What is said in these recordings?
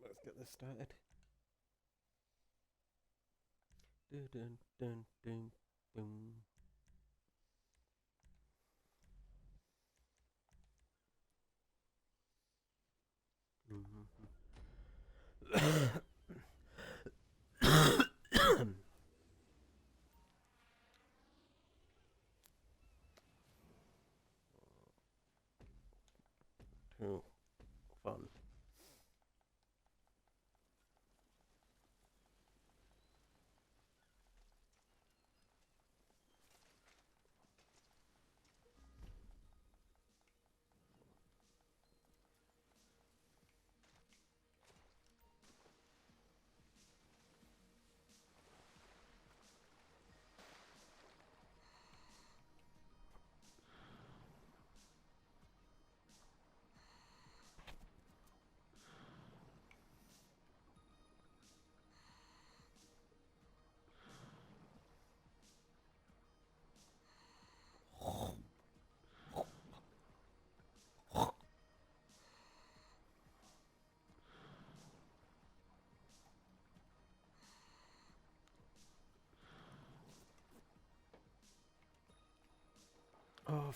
Let's get this started. Dun, dun, dun, dun, dun. Too fun. Oh,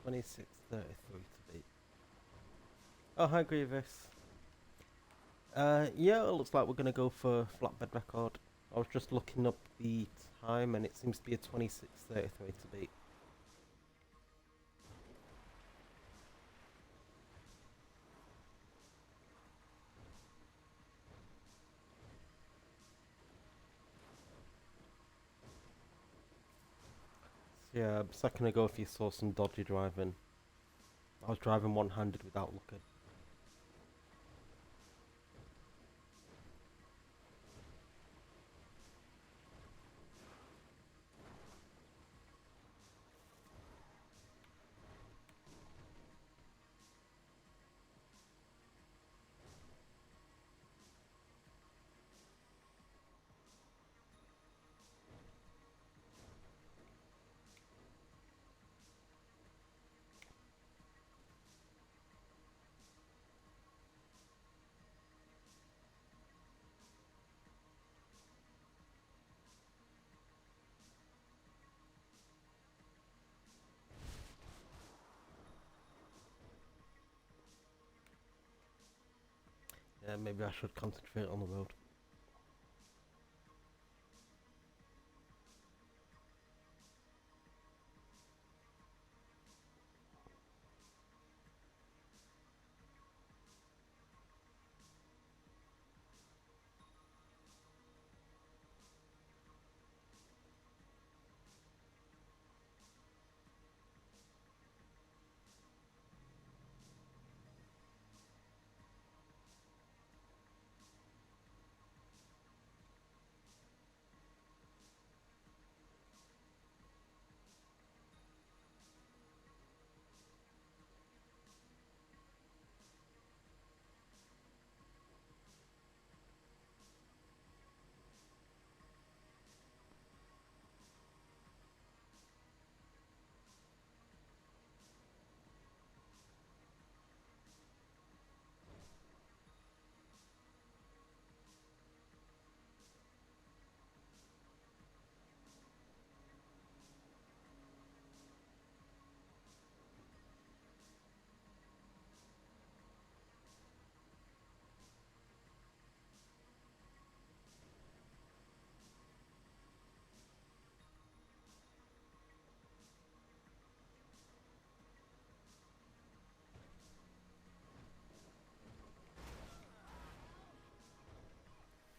26:33 to beat. Oh, hi Grievous. Yeah, it looks like we're gonna go for flatbed record. I was just looking up the time and it seems to be a 26:33 to beat. So yeah, a second ago if you saw some dodgy driving, I was driving one-handed without looking. Yeah, maybe I should concentrate on the road.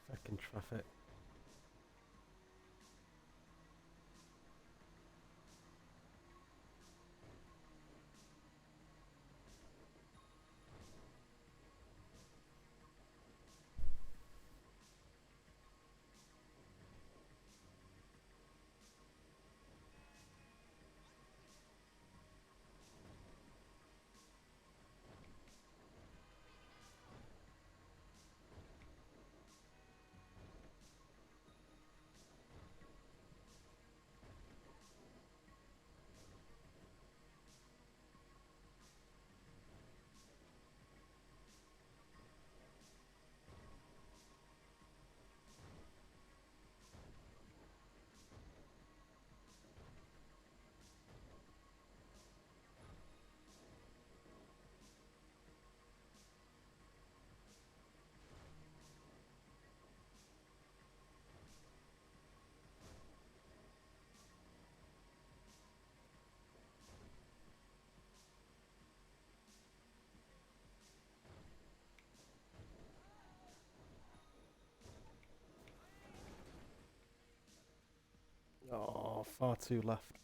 Fucking traffic. Oh, far too left.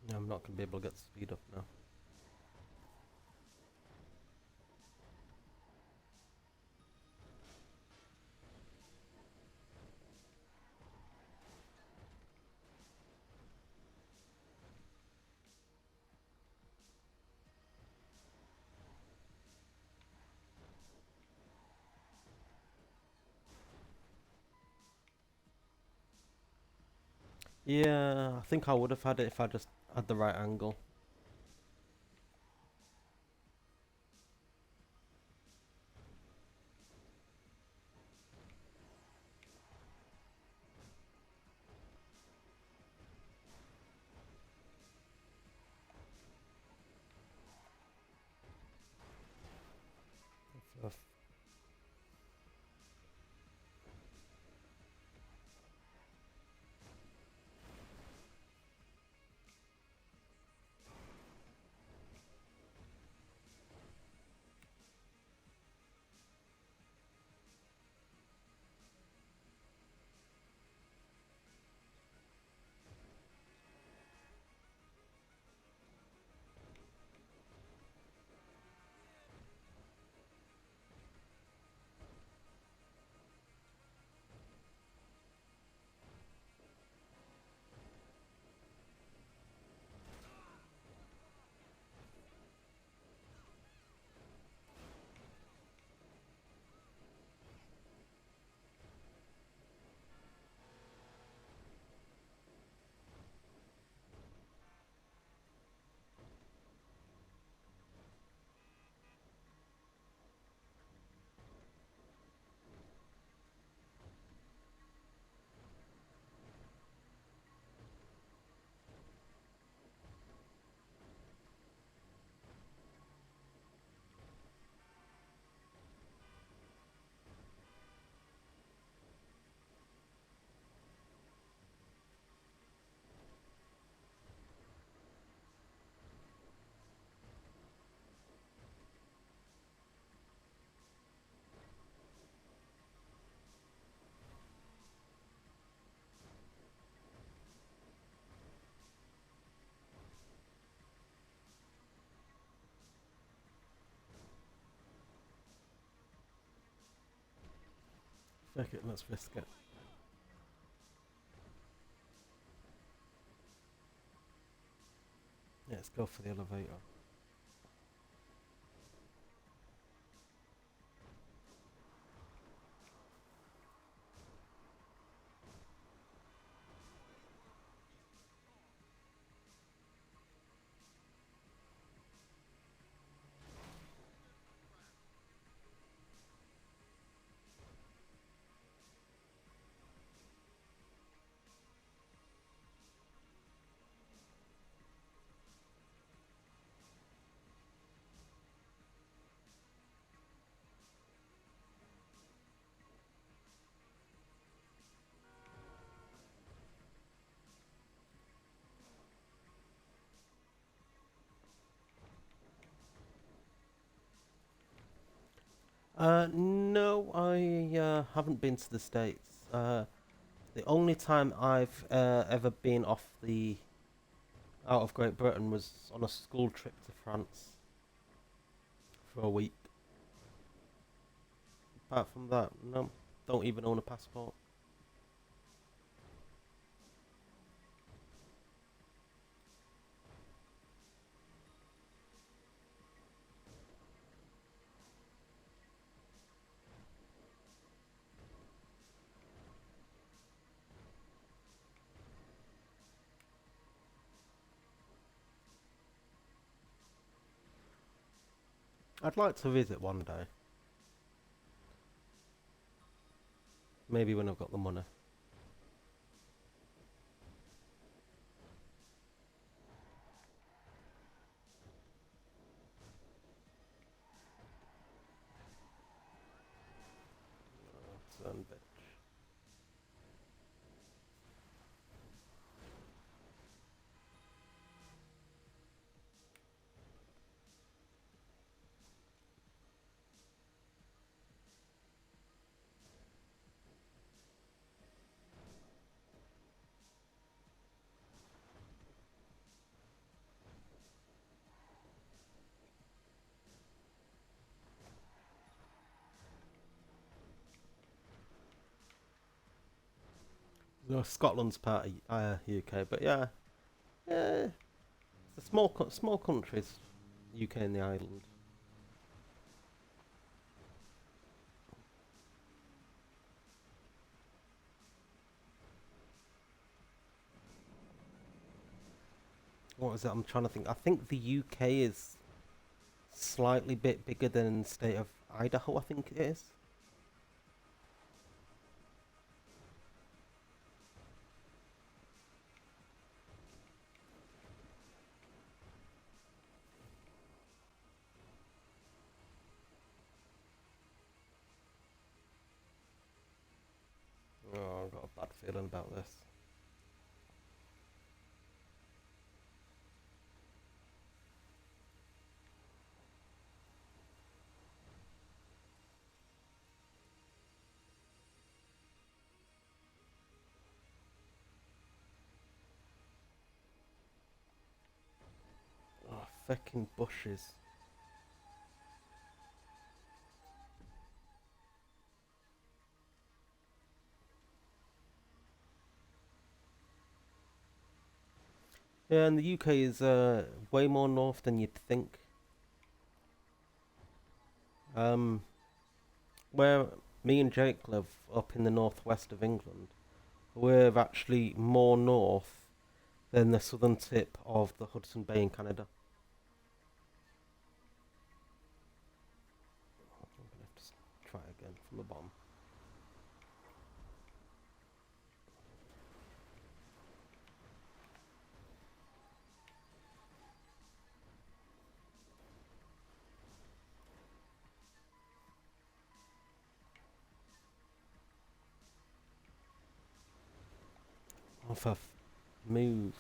No, I'm not gonna be able to get the speed up now. Yeah, I think I would have had it if I just had the right angle. Fuck it, let's risk it. Yeah, let's go for the elevator. No, I haven't been to the States. The only time I've ever been off the out of Great Britain was on a school trip to France for a week. Apart from that, no, don't even own a passport. I'd like to visit one day. Maybe when I've got the money. Turn bitch. No, Scotland's part of UK, but yeah, yeah, it's a small countries, UK and the island. What is it? I'm trying to think. I think the UK is slightly bit bigger than the state of Idaho. I think it is. Oh, I've got a bad feeling about this. Oh, fucking bushes. Yeah, and the UK is way more north than you'd think. Um, where me and Jake live up in the northwest of England, we're actually more north than the southern tip of the Hudson Bay in Canada. I'm gonna have to try again from the bottom. Oh, move.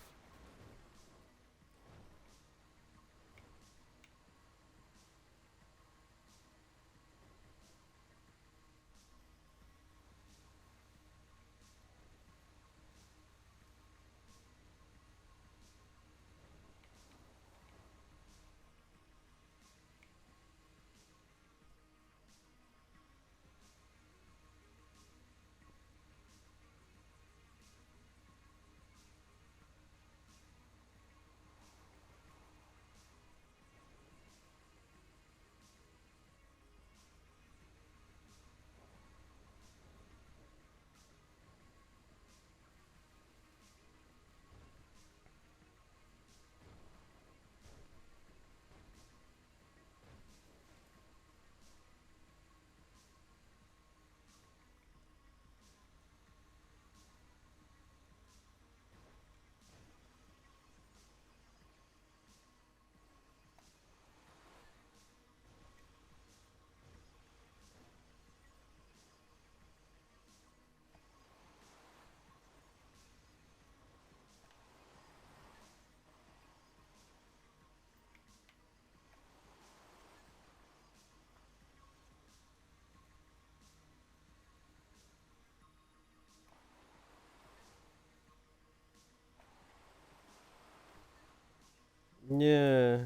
Yeah.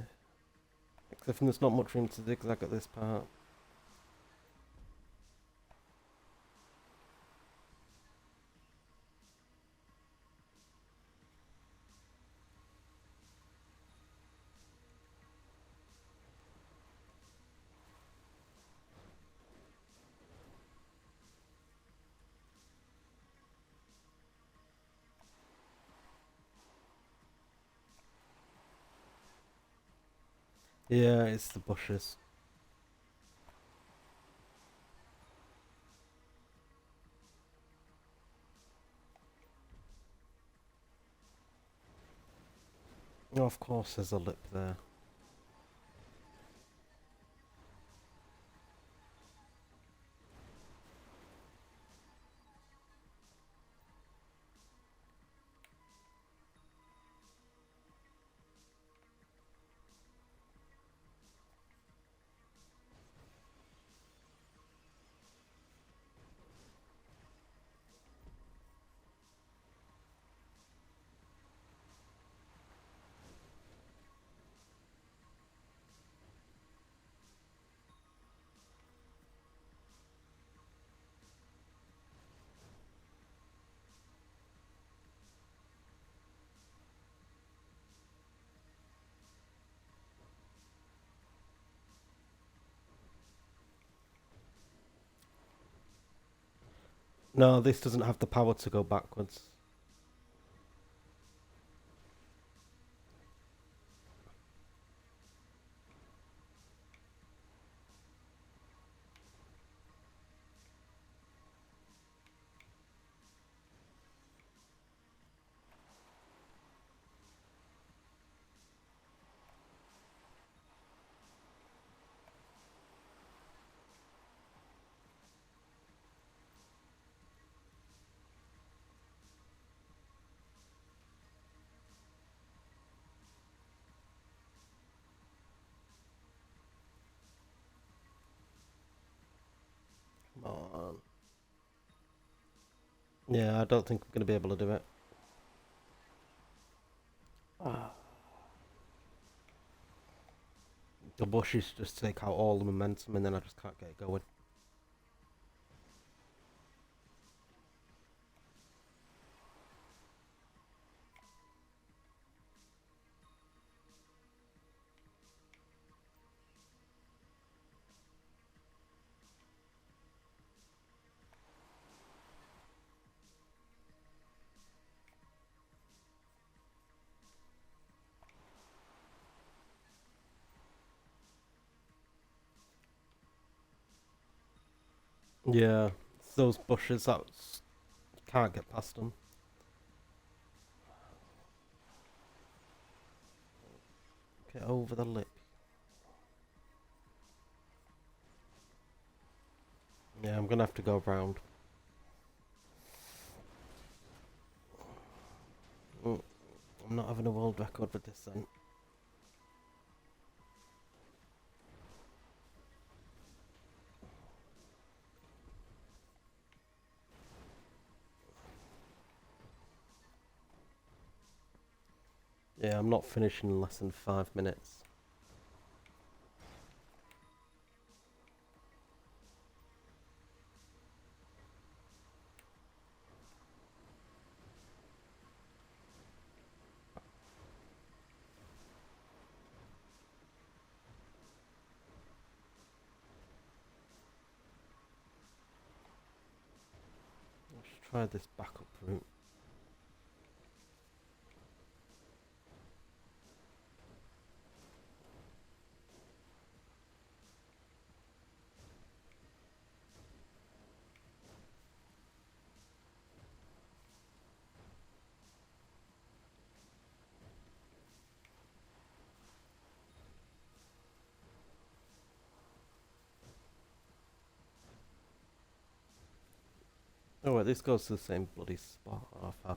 Except there's not much room to zigzag at this part. Yeah, it's the bushes. Oh, of course there's a lip there. No, this doesn't have the power to go backwards. Come on. Yeah, I don't think I'm going to be able to do it. Ah. The bushes just take out all the momentum and then I just can't get it going. Yeah, it's those bushes that can't get past them. Get over the lip. Yeah, I'm going to have to go round. Mm, I'm not having a world record with this then. Yeah, I'm not finishing in less than 5 minutes. Let's try this backup route. Oh wait, this goes to the same bloody spot I've had.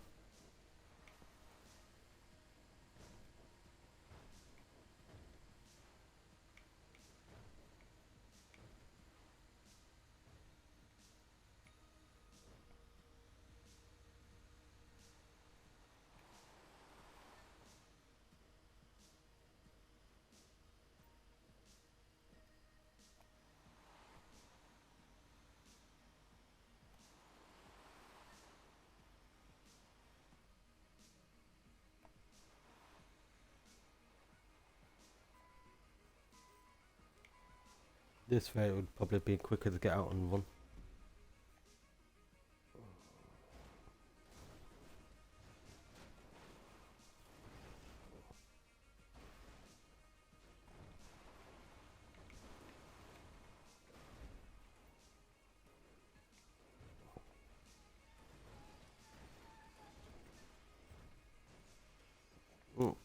This way it would probably be quicker to get out and run.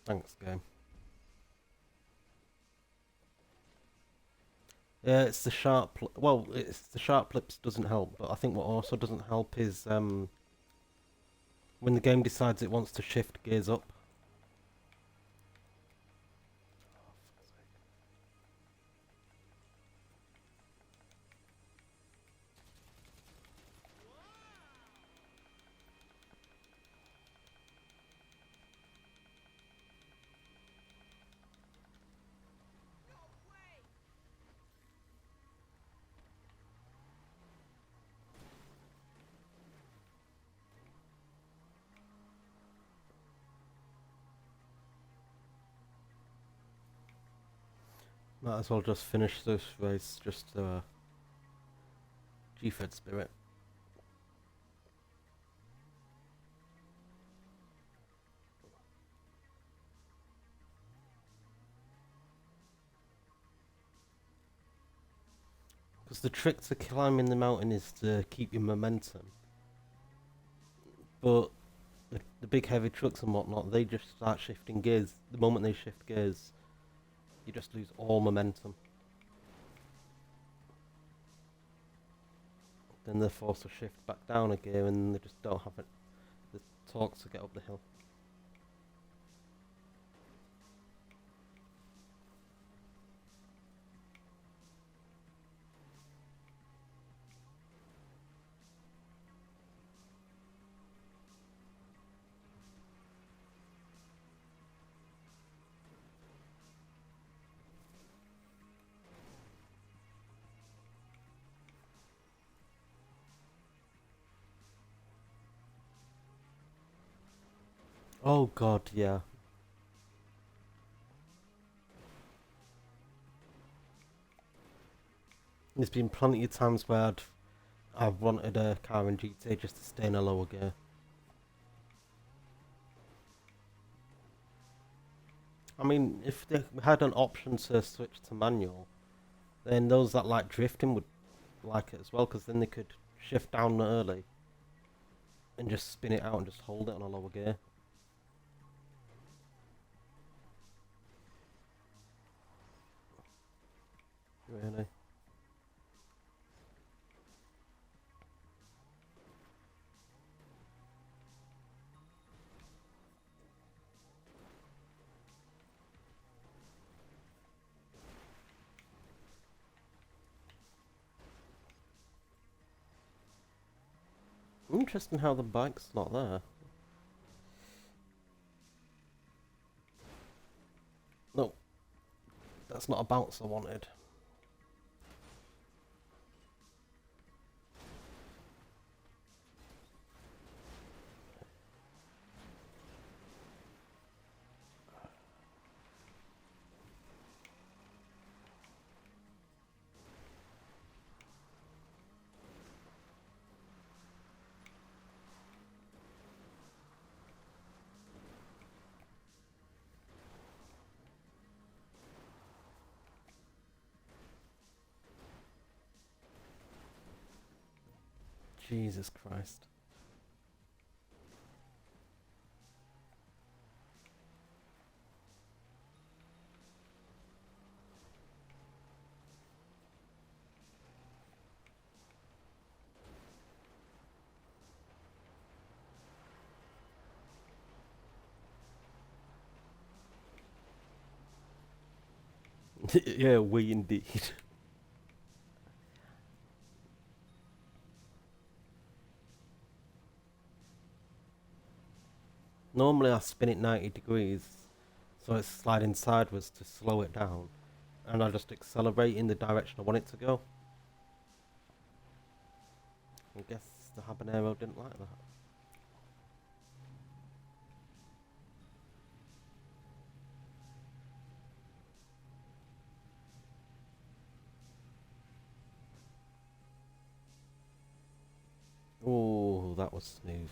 Thanks, game. Yeah, it's the sharp. Well, it's the sharp lips doesn't help, but I think what also doesn't help is when the game decides it wants to shift gears up. Might as well just finish this race, just TuesFred spirit. Because the trick to climbing the mountain is to keep your momentum. But the big heavy trucks and whatnot, they just start shifting gears. The moment they shift gears, you just lose all momentum. Then they're forced to shift back down a gear and they just don't have it, the torque to get up the hill. Oh god, yeah. There's been plenty of times where I've wanted a car in GTA just to stay in a lower gear. I mean, if they had an option to switch to manual, then those that like drifting would like it as well, because then they could shift down early and just spin it out and just hold it on a lower gear. Really? Interesting how the bike's not there. No, that's not a bounce I wanted. Jesus Christ. Yeah, we indeed. Normally I spin it 90 degrees, so it's sliding sideways to slow it down, and I just accelerate in the direction I want it to go. I guess the habanero didn't like that. was smooth.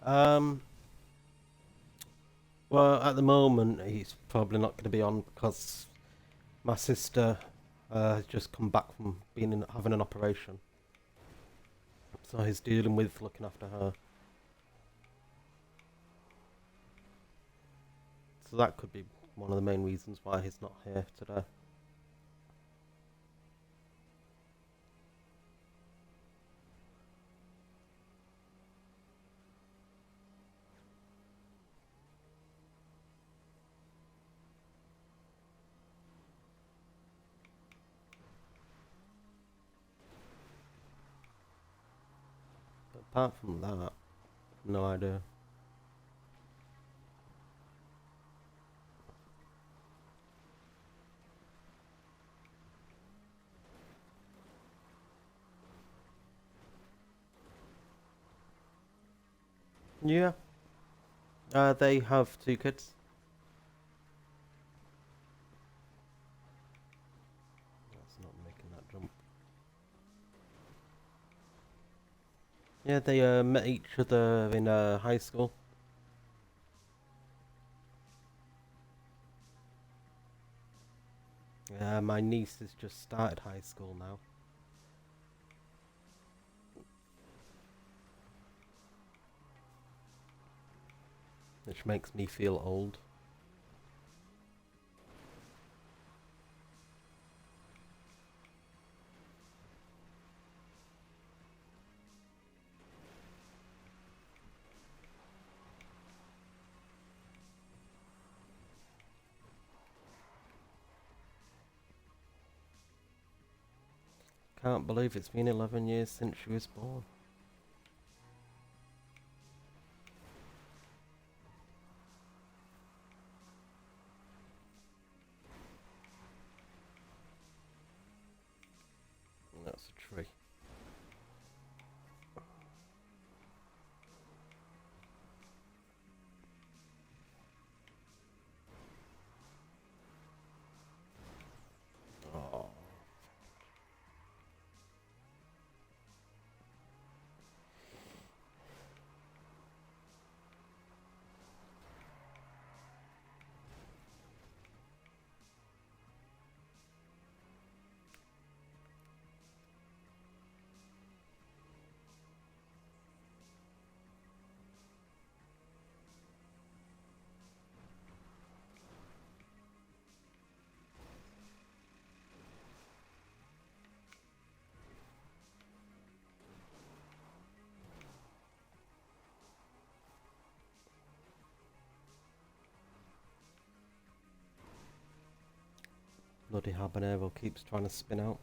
Um, well, at the moment, he's probably not going to be on because my sister has just come back from having an operation. So he's dealing with looking after her. So that could be one of the main reasons why he's not here today. But apart from that, no idea. Yeah. They have 2 kids. That's not making that jump. Yeah, they met each other in high school. Yeah, my niece has just started high school now. Which makes me feel old. Can't believe it's been 11 years since she was born. That's a tree. Oh. Bloody habanero keeps trying to spin out.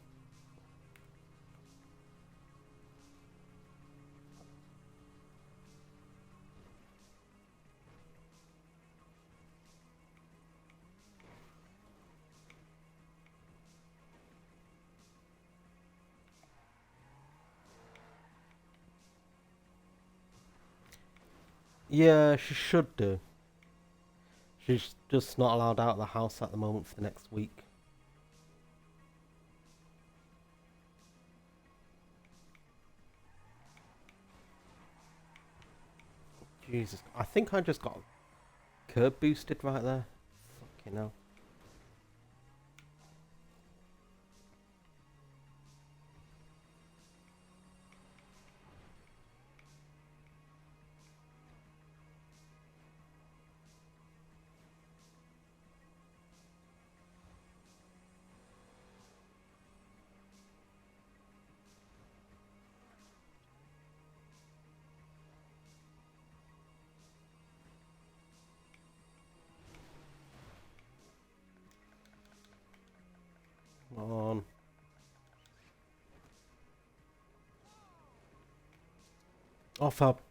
Yeah, she should do. She's just not allowed out of the house at the moment for the next week. Jesus, I think I just got curb boosted right there. Fucking hell. Come on. Off up.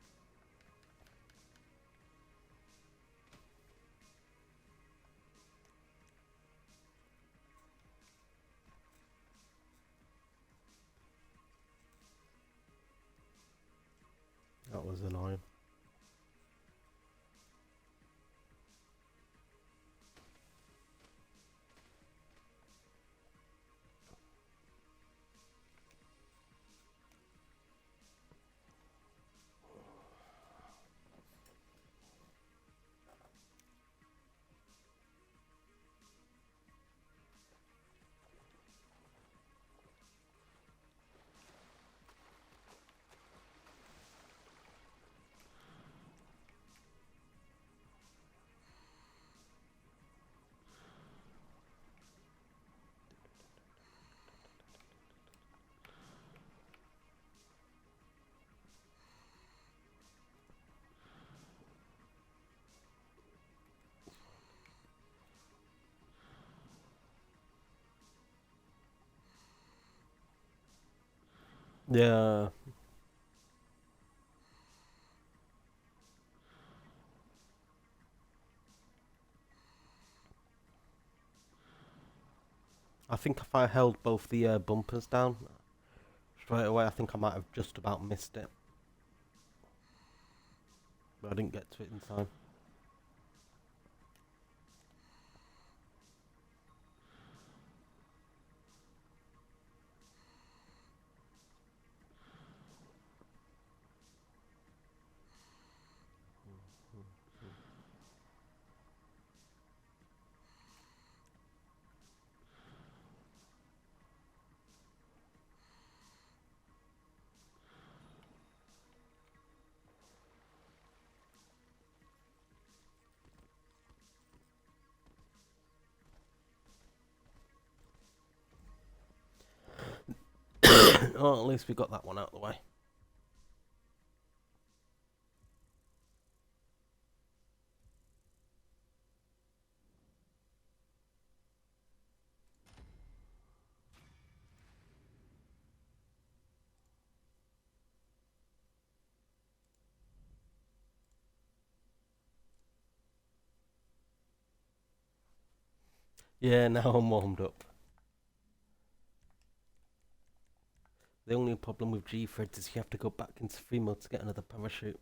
That was annoying. Yeah. I think if I held both the bumpers down straight away, I think I might have just about missed it. But I didn't get to it in time. Oh, at least we got that one out of the way. Yeah, now I'm warmed up. The only problem with G-Threads is you have to go back into free mode to get another parachute.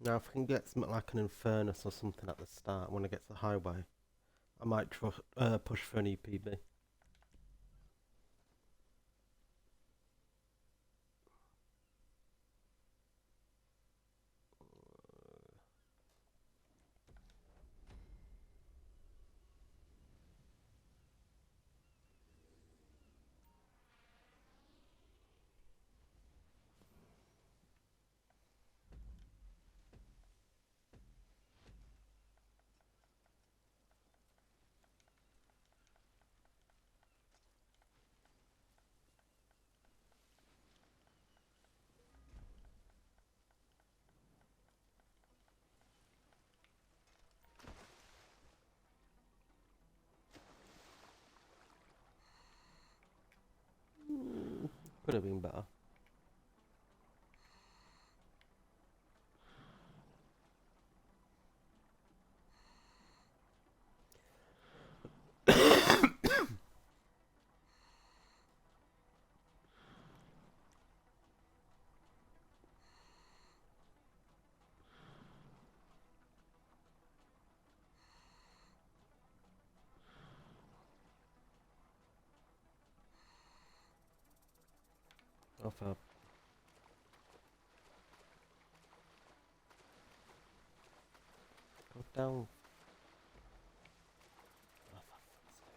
Now, if I can get something like an Infernus or something at the start when I get to the highway, I might push for an EPB. Could have been better. Oh, fab. Go down. Oh, for fuck's sake.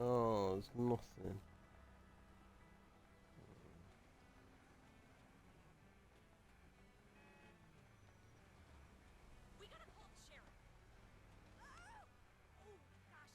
Oh, there's nothing. We got a call, Sheriff. Oh! Oh, gosh.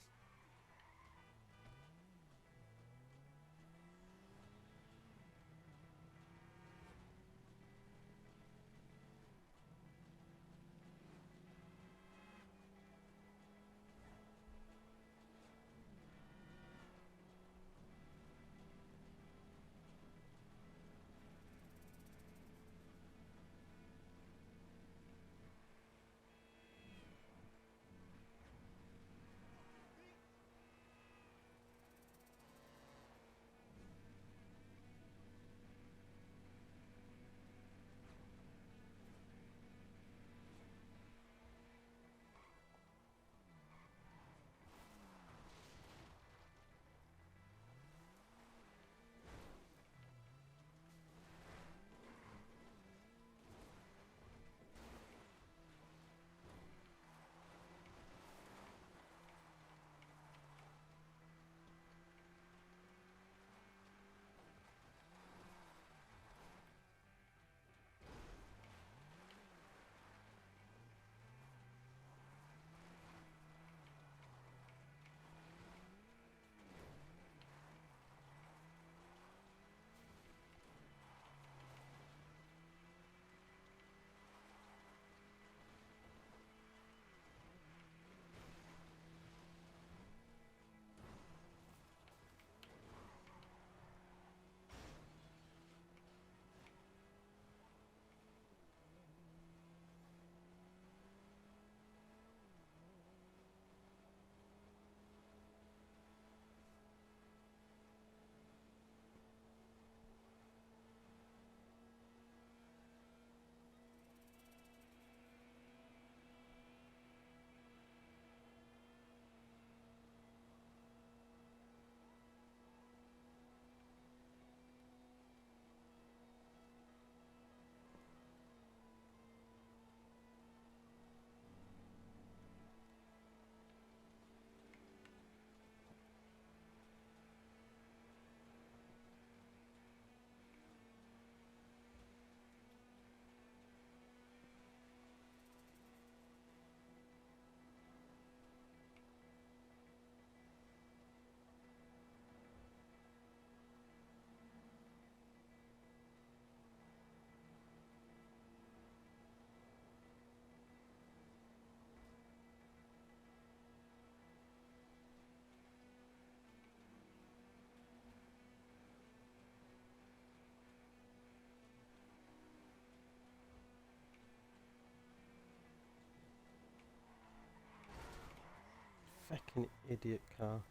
Fucking idiot car.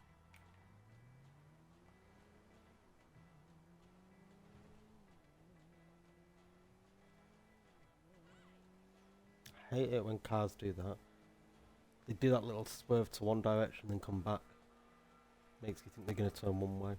I hate it when cars do that. They do that little swerve to one direction then come back. Makes you think they're going to turn one way.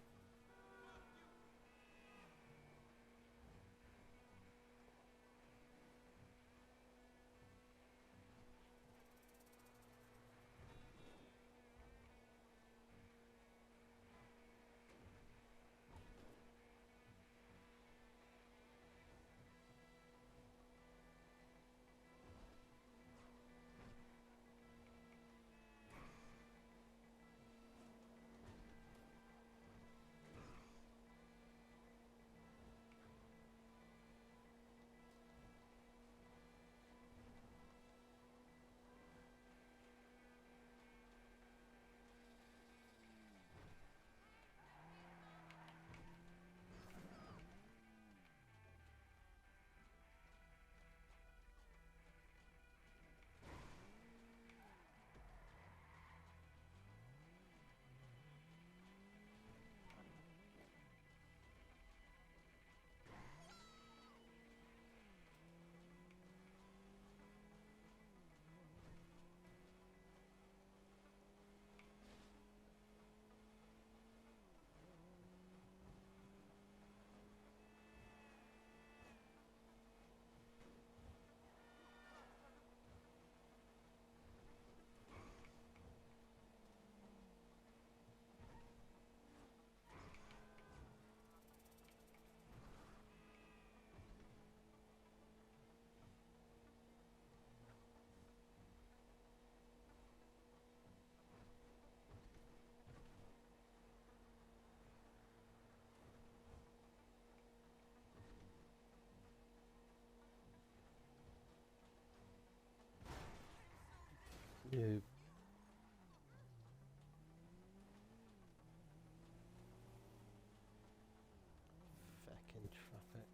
You fucking traffic.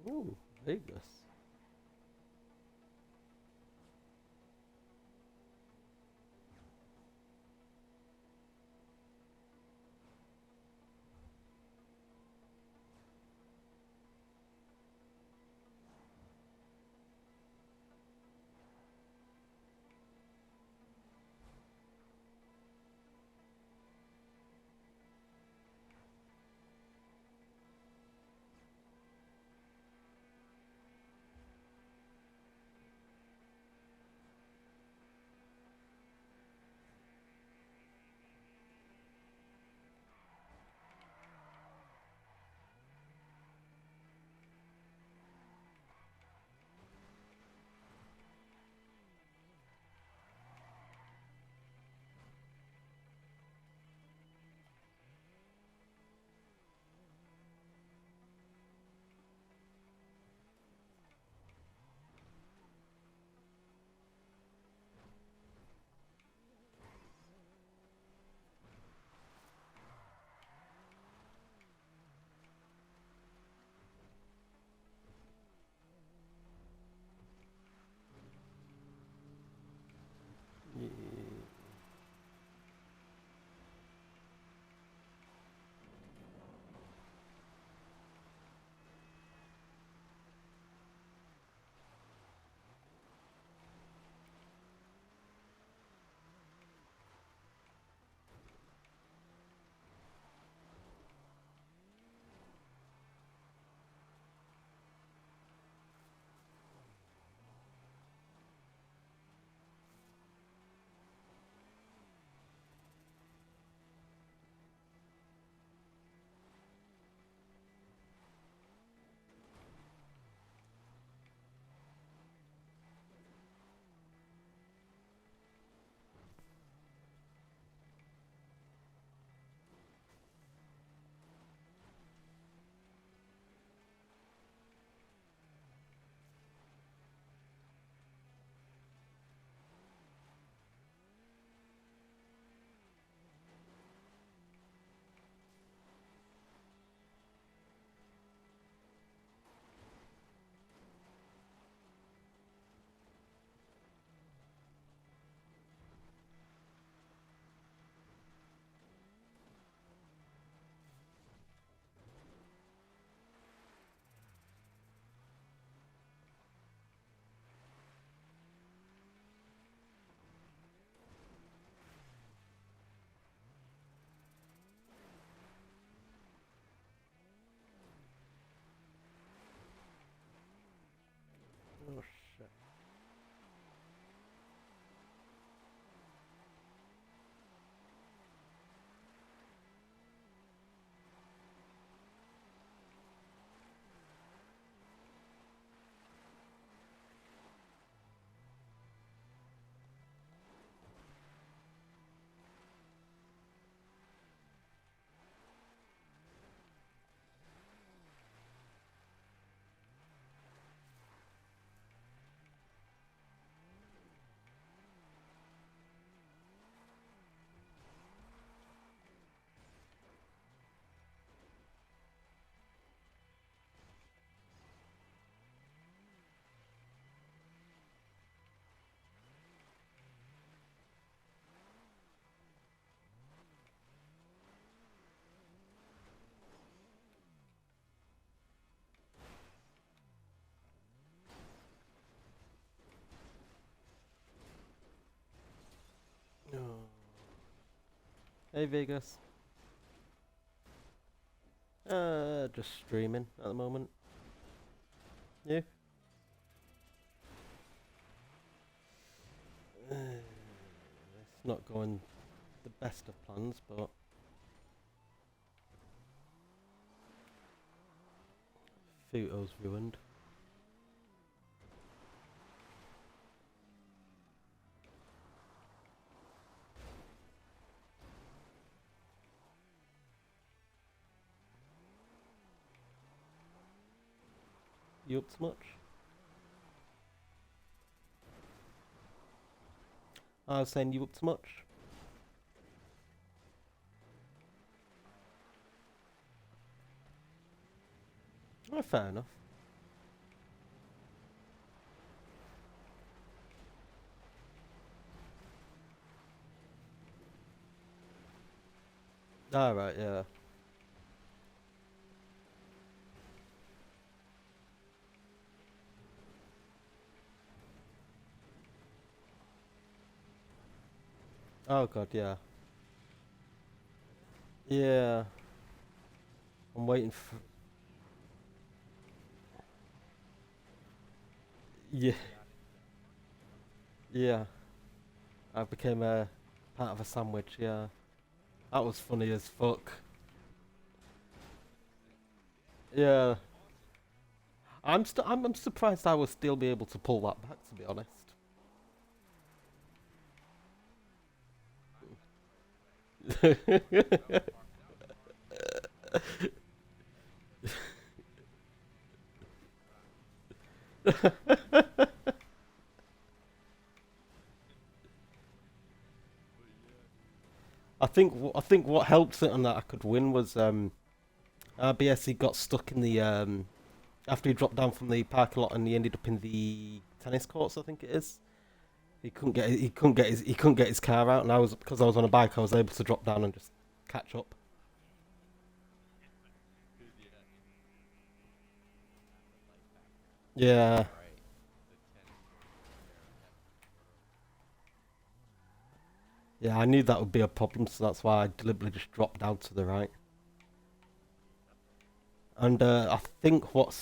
Ooh, Vegas. Hey Vegas. Just streaming at the moment. You? It's not going the best of plans, but photos ruined. You up to much? I was saying you up to much? Oh, fair enough. Alright, yeah. Oh god, yeah. Yeah. I'm waiting for... Yeah. Yeah. I became a part of a sandwich, yeah. That was funny as fuck. Yeah. I'm surprised I will still be able to pull that back, to be honest. I think what helped it on that I could win was RBS he got stuck in the after he dropped down from the parking lot and he ended up in the tennis courts, I think it is. He couldn't get his car out, and I was because I was on a bike I was able to drop down and just catch up. Yeah. Yeah, I knew that would be a problem, so that's why I deliberately just dropped down to the right. And I think kind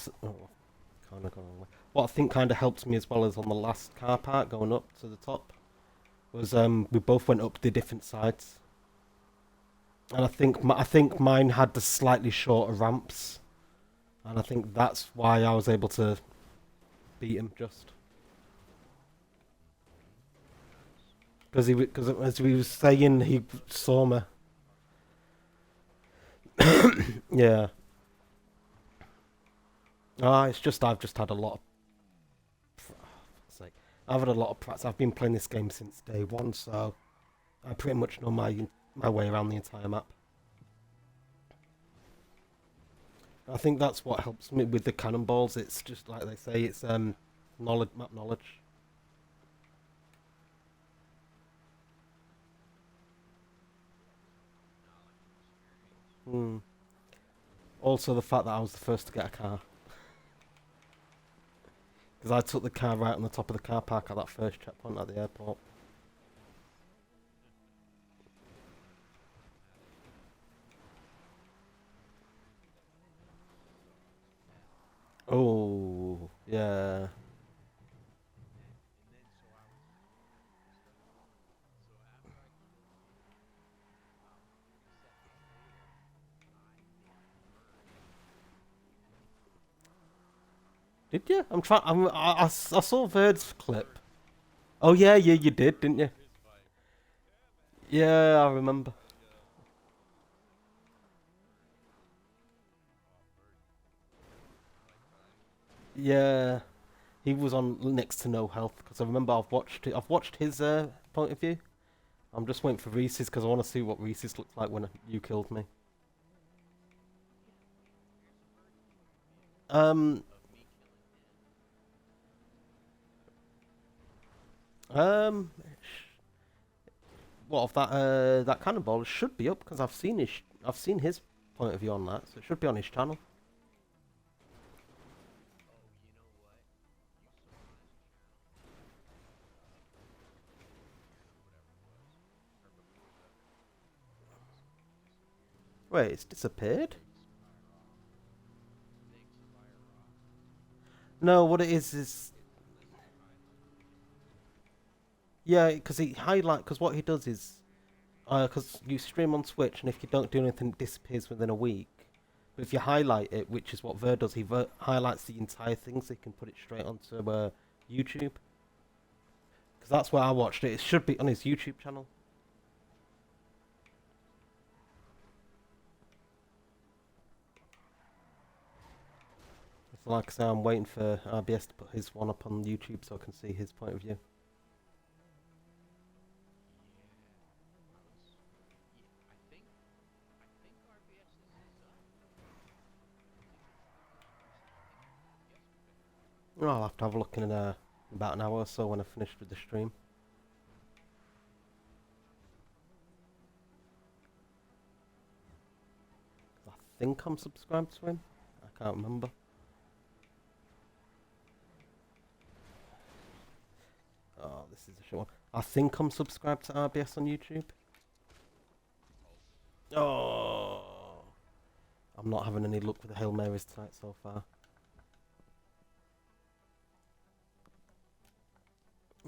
of going away. What I think kind of helped me as well as on the last car park going up to the top was we both went up the different sides, and I think mine had the slightly shorter ramps, and I think that's why I was able to beat him just because as we was saying he saw me. Yeah. Ah, it's just I've just had a lot of sake. I've had a lot of practice. I've been playing this game since day one, so I pretty much know my way around the entire map. I think that's what helps me with the cannonballs. It's just like they say, it's knowledge, map knowledge. Hmm. Also, the fact that I was the first to get a car because I took the car right on the top of the car park at that first checkpoint at the airport. Oh, yeah. Did you? I'm trying. I saw Verd's clip. Oh yeah, yeah, you did, didn't you? Yeah, I remember. Yeah, he was on next to no health because I remember I've watched his point of view. I'm just waiting for Reese's because I want to see what Reese's looked like when you killed me. Um, um, what of that cannonball should be up because I've seen his point of view on that, so it should be on his channel. Wait, it's disappeared? No, what it is yeah, because because what he does is because you stream on Twitch, and if you don't do anything, it disappears within a week. But if you highlight it, which is what Ver does, he highlights the entire thing so he can put it straight onto YouTube. Because that's where I watched it. It should be on his YouTube channel. So like I say, I'm waiting for RBS to put his one up on YouTube so I can see his point of view. Well, I'll have to have a look in about an hour or so when I've finished with the stream. I think I'm subscribed to him. I can't remember. Oh, this is a short one. I think I'm subscribed to RBS on YouTube. Oh, I'm not having any luck with the Hail Marys tonight so far.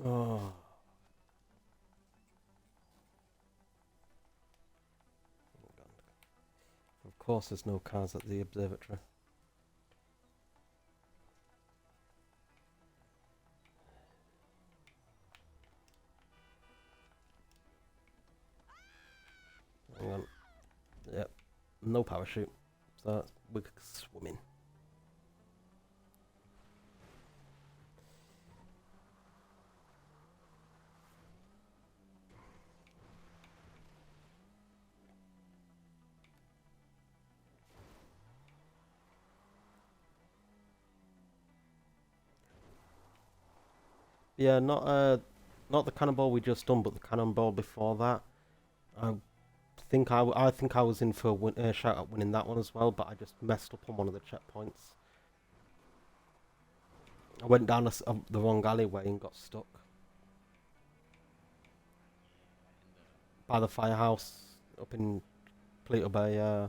Oh. Of course there's no cars at the observatory. Hang on. Yep. No parachute. So we're swimming. Yeah, not the cannonball we just done, but the cannonball before that. I I think I was in for a shout at winning that one as well, but I just messed up on one of the checkpoints. I went down the wrong alleyway and got stuck by the firehouse up in Pluto Bay.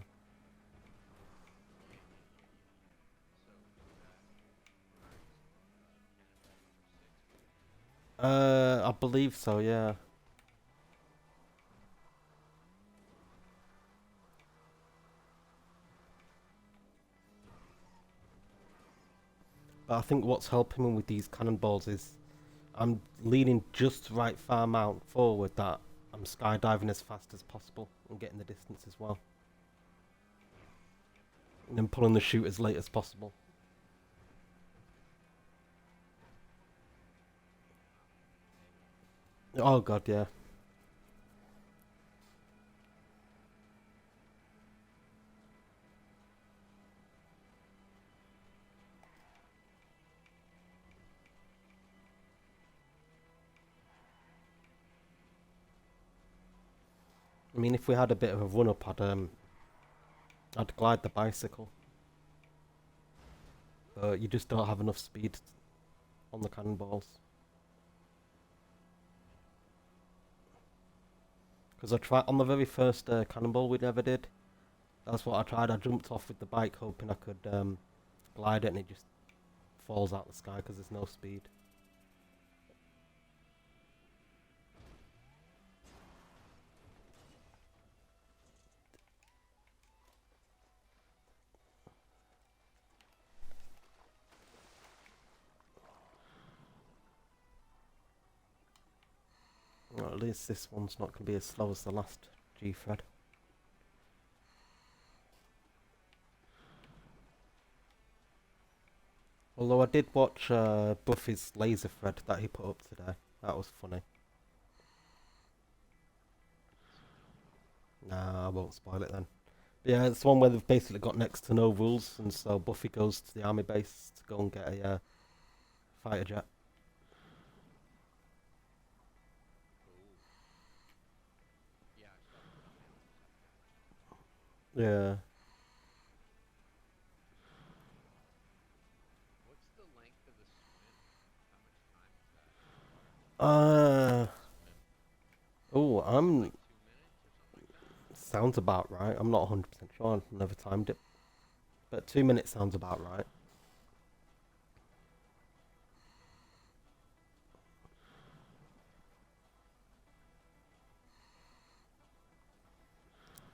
I believe so. Yeah. But I think what's helping me with these cannonballs is I'm leaning just right far amount forward that I'm skydiving as fast as possible and getting the distance as well. And then pulling the chute as late as possible. Oh god, yeah. I mean, if we had a bit of a run up, I'd glide the bicycle. But you just don't have enough speed on the cannonballs. Because I tried on the very first cannonball we ever did. That's what I tried. I jumped off with the bike hoping I could glide it, and it just falls out the sky because there's no speed. Well, at least this one's not going to be as slow as the last TuesFred. Although I did watch Buffy's laser thread that he put up today. That was funny. Nah, I won't spoil it then. But yeah, it's one where they've basically got next to no rules, and so Buffy goes to the army base to go and get a fighter jet. Yeah. Uh. Oh, I'm Sounds about right. I'm not 100% sure. I've never timed it. But 2 minutes sounds about right.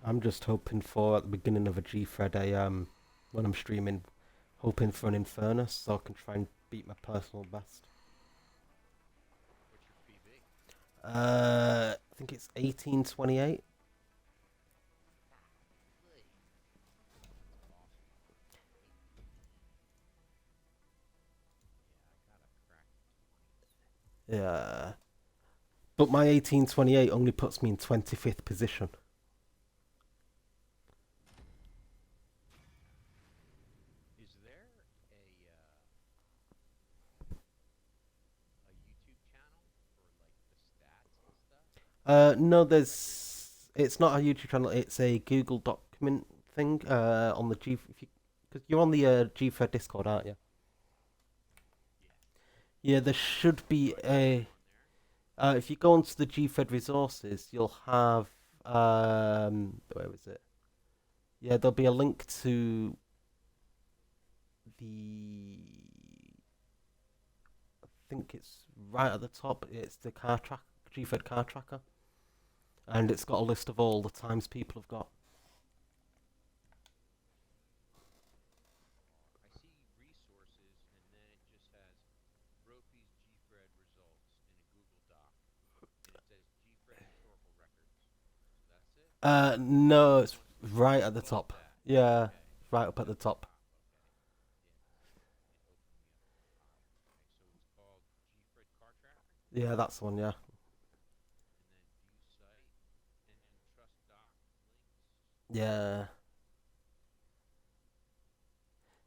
I'm just hoping for at the beginning of a GFred when I'm streaming, hoping for an Infernus so I can try and beat my personal best. What's your PB? I think it's 1828. Golly. That's awesome. 18. Yeah, I got a crack 20. Yeah. But my 1828 only puts me in 25th position. Is there a YouTube channel for like the stats and stuff? No, there's. It's not a YouTube channel. It's a Google document thing. On the G. If you, because you're on the GFred Discord, aren't you? Yeah. Yeah, there should be Do I just a. go on there? If you go onto the GFred resources, you'll have. Where was it? Yeah, there'll be a link to the. I think it's right at the top. It's the car track GFred car tracker, and it's got a list of all the times people have got. I see resources and then it just has Brophy's GFred results in a Google Doc. And it says GFred historical records. So that's it? No, it's Oh, right at it's the above top. that. Yeah, Okay. right up It's at the at the top. top. Okay. Yeah, because it opened me up higher. Okay, so it's called GFred car tracker. Yeah, that's the one. Yeah, And then view site. And then trust doc links. yeah,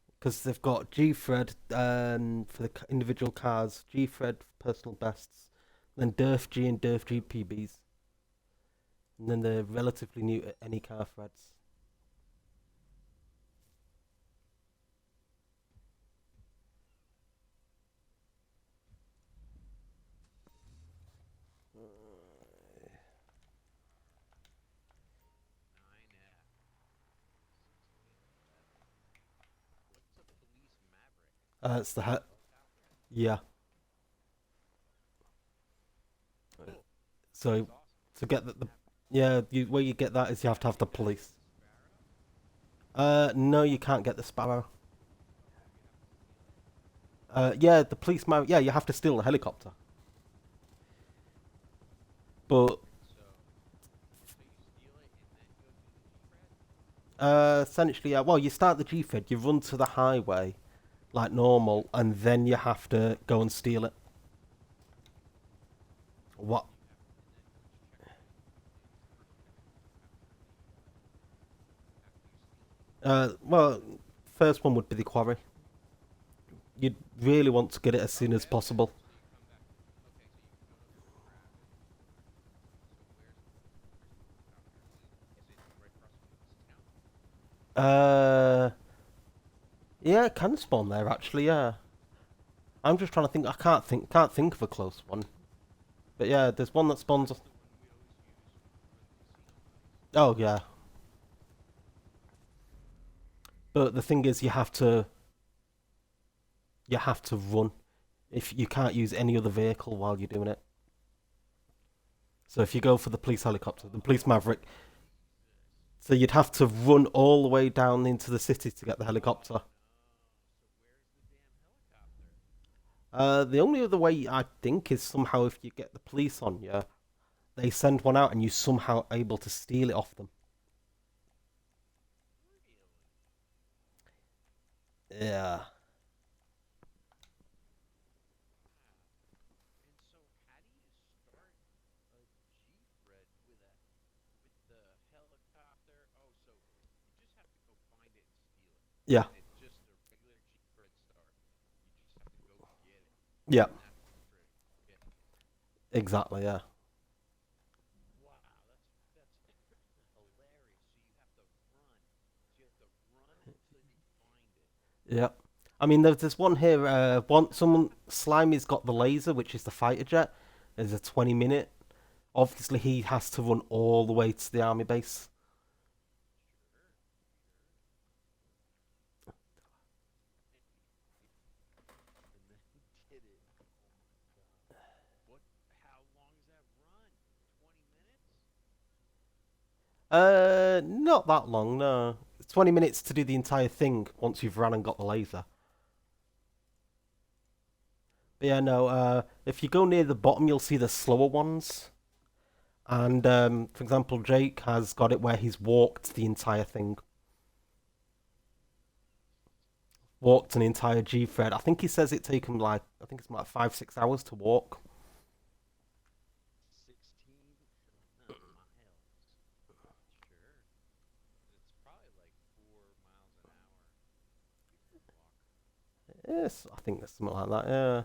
because they've got GFred for the individual cars, GFred personal bests, then Derf G and Derf G PBs, and then the relatively new any car threads. Uh, 9F. 1611. What's a police maverick? It's the Is that a helicopter? yeah. So That's awesome. to get the Have, yeah, you where you get that is you have to have you the got police. the Sparrow? No, you can't get the Sparrow. Oh, you have to steal it? Yeah, the police man. Yeah, you have to steal the helicopter. But So you steal it and then go do the G-Fred? essentially, yeah. Well, you start the GFed, you run to the highway like normal, Yeah. and then you have to go and steal it. And then What? you have, and then which checkpoint is the first checkpoint after you steal it? Well, first one would be the quarry. You'd really want to get it as soon as Okay, okay. possible. So you come back. Okay, so you go to grab it. So where's the helicopter? Is it right across from this town? Uh, yeah, it can spawn there actually. Yeah, I'm just trying to think. I can't think of a close one. But yeah, there's one that spawns. That's the one we always use for the casino guys. Oh yeah, but the thing is, you have to run. If you can't use any other vehicle while you're doing it. So if you go for the police helicopter, the police Oh, Maverick, Jesus. so you'd have to run all the way down into the city to get the helicopter. No. So where's the damn helicopter? The only other way I think is somehow if you get the police on you, they send one out and you somehow able to steal it off them. Really? Yeah. Wow. And so how do you start a G-Fred with the helicopter? Oh, so you just have to go find it and steal it. Yeah. And it's just a regular G-Fred start. You just have to go get it. Yeah. And that's the trick. Getting it. Exactly. Yeah. Wow, that's hilarious. So you have to run. So you have to run until you find it. Yeah. I mean, there's one here. One someone Slimy's got the laser, which is the fighter jet. There's a 20-minute. Obviously, he has to run all the way to the army base. Not that long, no. It's 20 minutes to do the entire thing once you've run and got the laser. But yeah, no, if you go near the bottom, you'll see the slower ones. And, for example, Jake has got it where he's walked the entire thing. Walked an entire G-thread. I think he says it take him like, I think it's like 5, 6 hours to walk. 16 miles. Sure. It's probably like 4 miles an hour if you walk. Yes, I think there's something like that, yeah.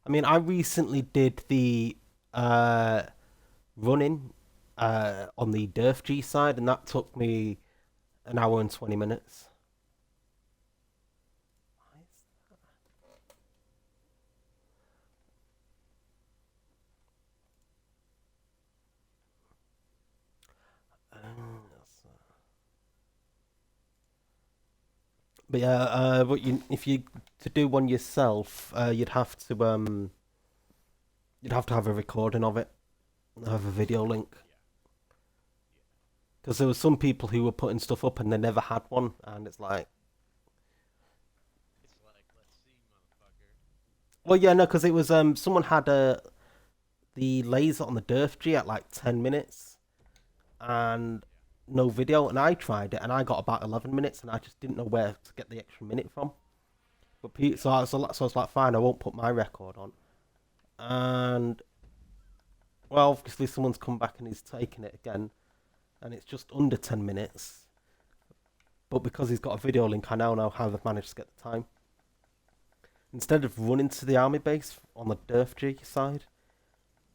I mean, I recently did the uh, running on the Durf G side, and that took me an hour and 20 minutes. But yeah, if you to do one yourself, you'd have to have a recording of it, have a video link, Yeah. Yeah. because there were some people who were putting stuff up and they never had one, and it's like, It's like, let's see, motherfucker. well, yeah, no, because it was someone had the laser on the Durf G at like 10 minutes and Yeah. no video, and I tried it and I got about 11 minutes, and I just didn't know where to get the extra minute from. But Yeah. so I was like, fine, I won't put my record on. And well, obviously someone's come back and he's taken it again, and it's just under 10 minutes. But because he's got a video link, I now know how they've managed to get the time. Instead of running to the army base on the Durf G side,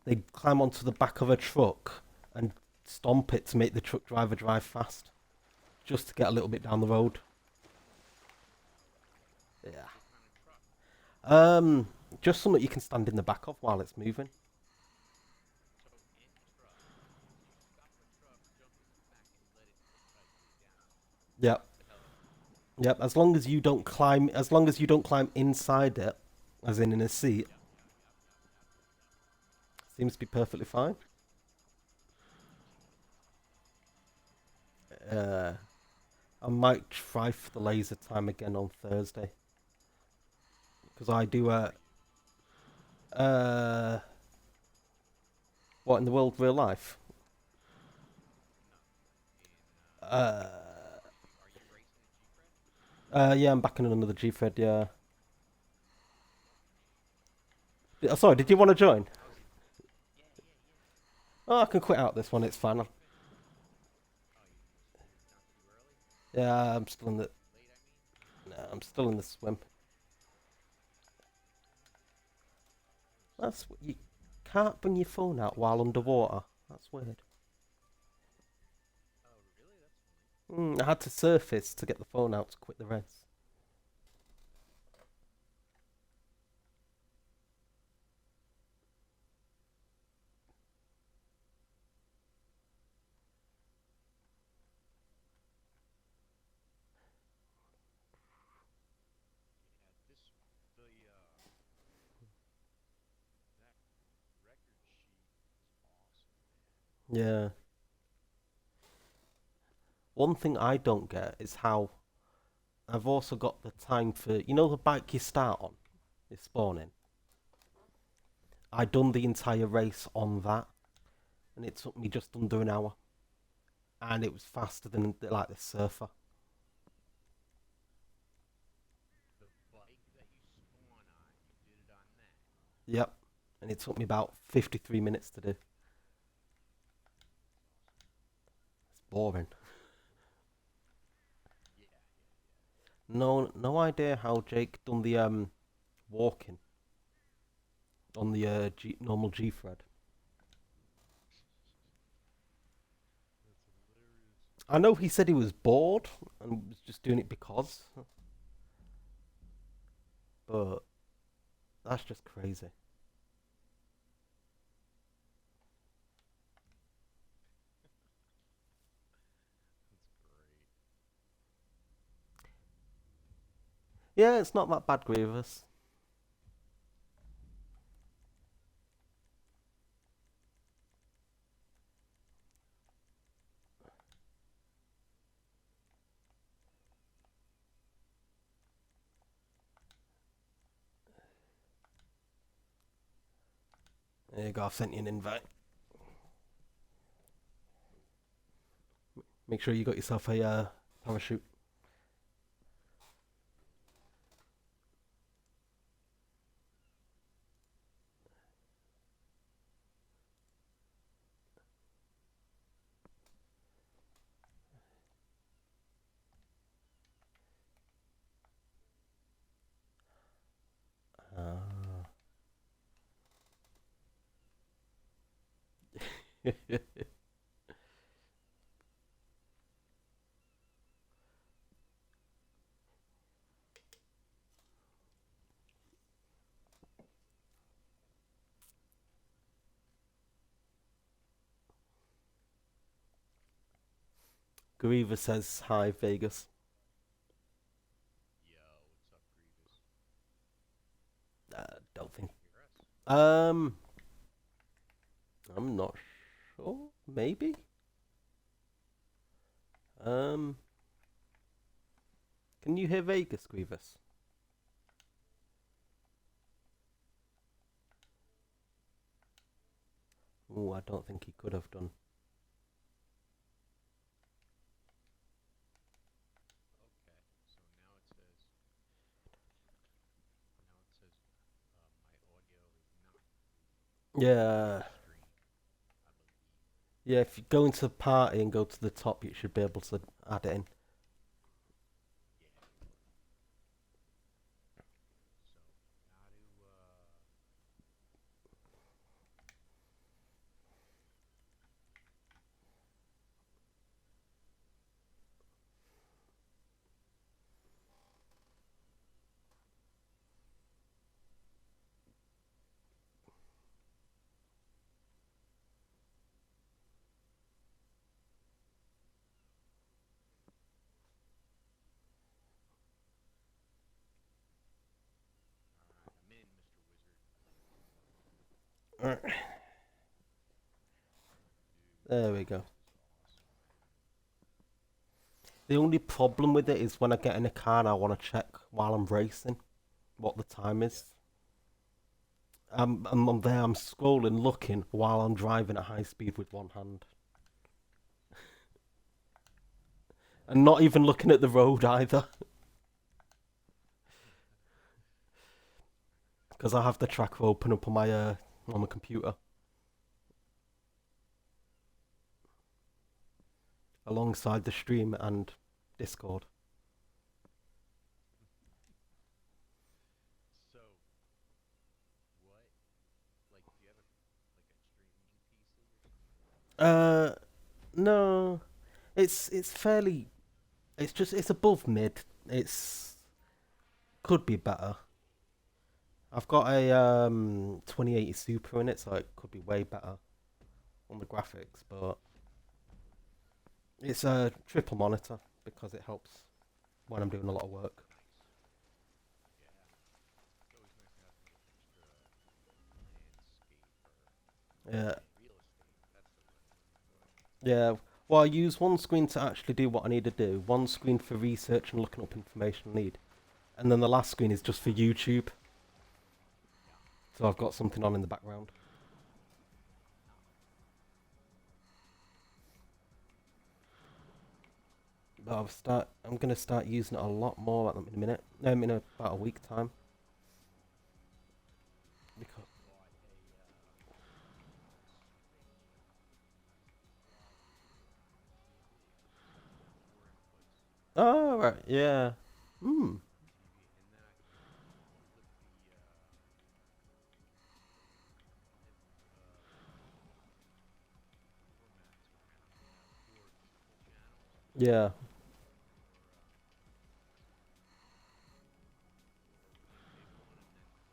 they climb onto the back of a truck and stomp it to make the truck driver drive fast, just to get a little bit down the road. Yeah. What kind of truck? Just something you can stand in the back of while it's moving. So any truck. So you stop the truck, jump in the back, and let it hitchhike you down Yep. the helicopter. Yep. As long as you don't climb inside it, as in a seat, Yep. Yep. Yep. Yep. Yep. Yep. seems to be perfectly fine. Uh, I might try for the laser time again on Thursday because I do Where are you? uh what in the world real life. No. In Uh, are you racing a G-Fred? yeah, I'm back in another G-Fed. Yeah. Sorry, did you want to join? How's it? Yeah. Yeah. Yeah. Oh, I can quit out this one. It's fine. Oh, it's not too early. Yeah, I'm still in the. Late, I mean. No, I'm still in the swim. Oh, That's sweet. you can't bring your phone out while underwater. That's weird. Oh, really? That's funny. I had to surface to get the phone out to quit the race. Yeah. This the that record sheet is awesome, man. Yeah. One thing I don't get is how I've also got the time for the bike you start on, is spawning. I done the entire race on that, and it took me just under an hour, and it was faster than like the surfer. The bike that you spawn on, you did it on that. Yep, and it took me about 53 minutes to do. It's That's awesome. boring. Yeah. Yeah. Yeah. No idea how Jake done the walking on the normal G thread. That's hilarious. I know he said he was bored and was just doing it because, but that's just crazy. That's great. Yeah, it's not that bad, Grievous. There you go, I've sent you an invite. Make sure you got yourself a parachute. Ah. Grievous says hi, Vegas. Yo, what's up, Grievous? Don't think. Hear us? Um, I'm not sure. Maybe. Um, can you hear Vegas, Grievous? Oh, I don't think he could have done. Okay, so now it says my audio is Yeah, not stream, I believe. yeah. If you go into party and go to the top, you should be able to add it in. Yeah. So alright, I'm in, Mr. Wizard. Alright, Dude, there we go. this is awesome, man. The only problem with it is when I get in a car and I want to check while I'm racing what the time Yeah. is. I'm there, I'm scrolling, looking while I'm driving at high speed with one hand. And not even looking at the road either. Because I have the tracker open up on my computer. Alongside the stream and Discord. So, what, like, do you have like a streaming PC or something? Uh, no. It's fairly. It's above mid. It's could be better. I've got a 2080 Super in it, so it could be way better on the graphics, but it's a triple monitor because it helps when I'm doing a lot of work. Nice. Yeah. It's always nice to have a little extra landscape Yeah, real estate. That's the word I'm looking for. yeah. Well, I use one screen to actually do what I need to do, one screen for research and looking up information I need, and then the last screen is just for YouTube. Yeah. So I've got something on in the background. But I'm gonna start using it a lot more in a minute. In about a week time. I Because just bought a streaming quality TV with 4 inputs. oh right, yeah. Hmm. TV, and then I flip formats around. You have four triple channels, Yeah. or one big one and then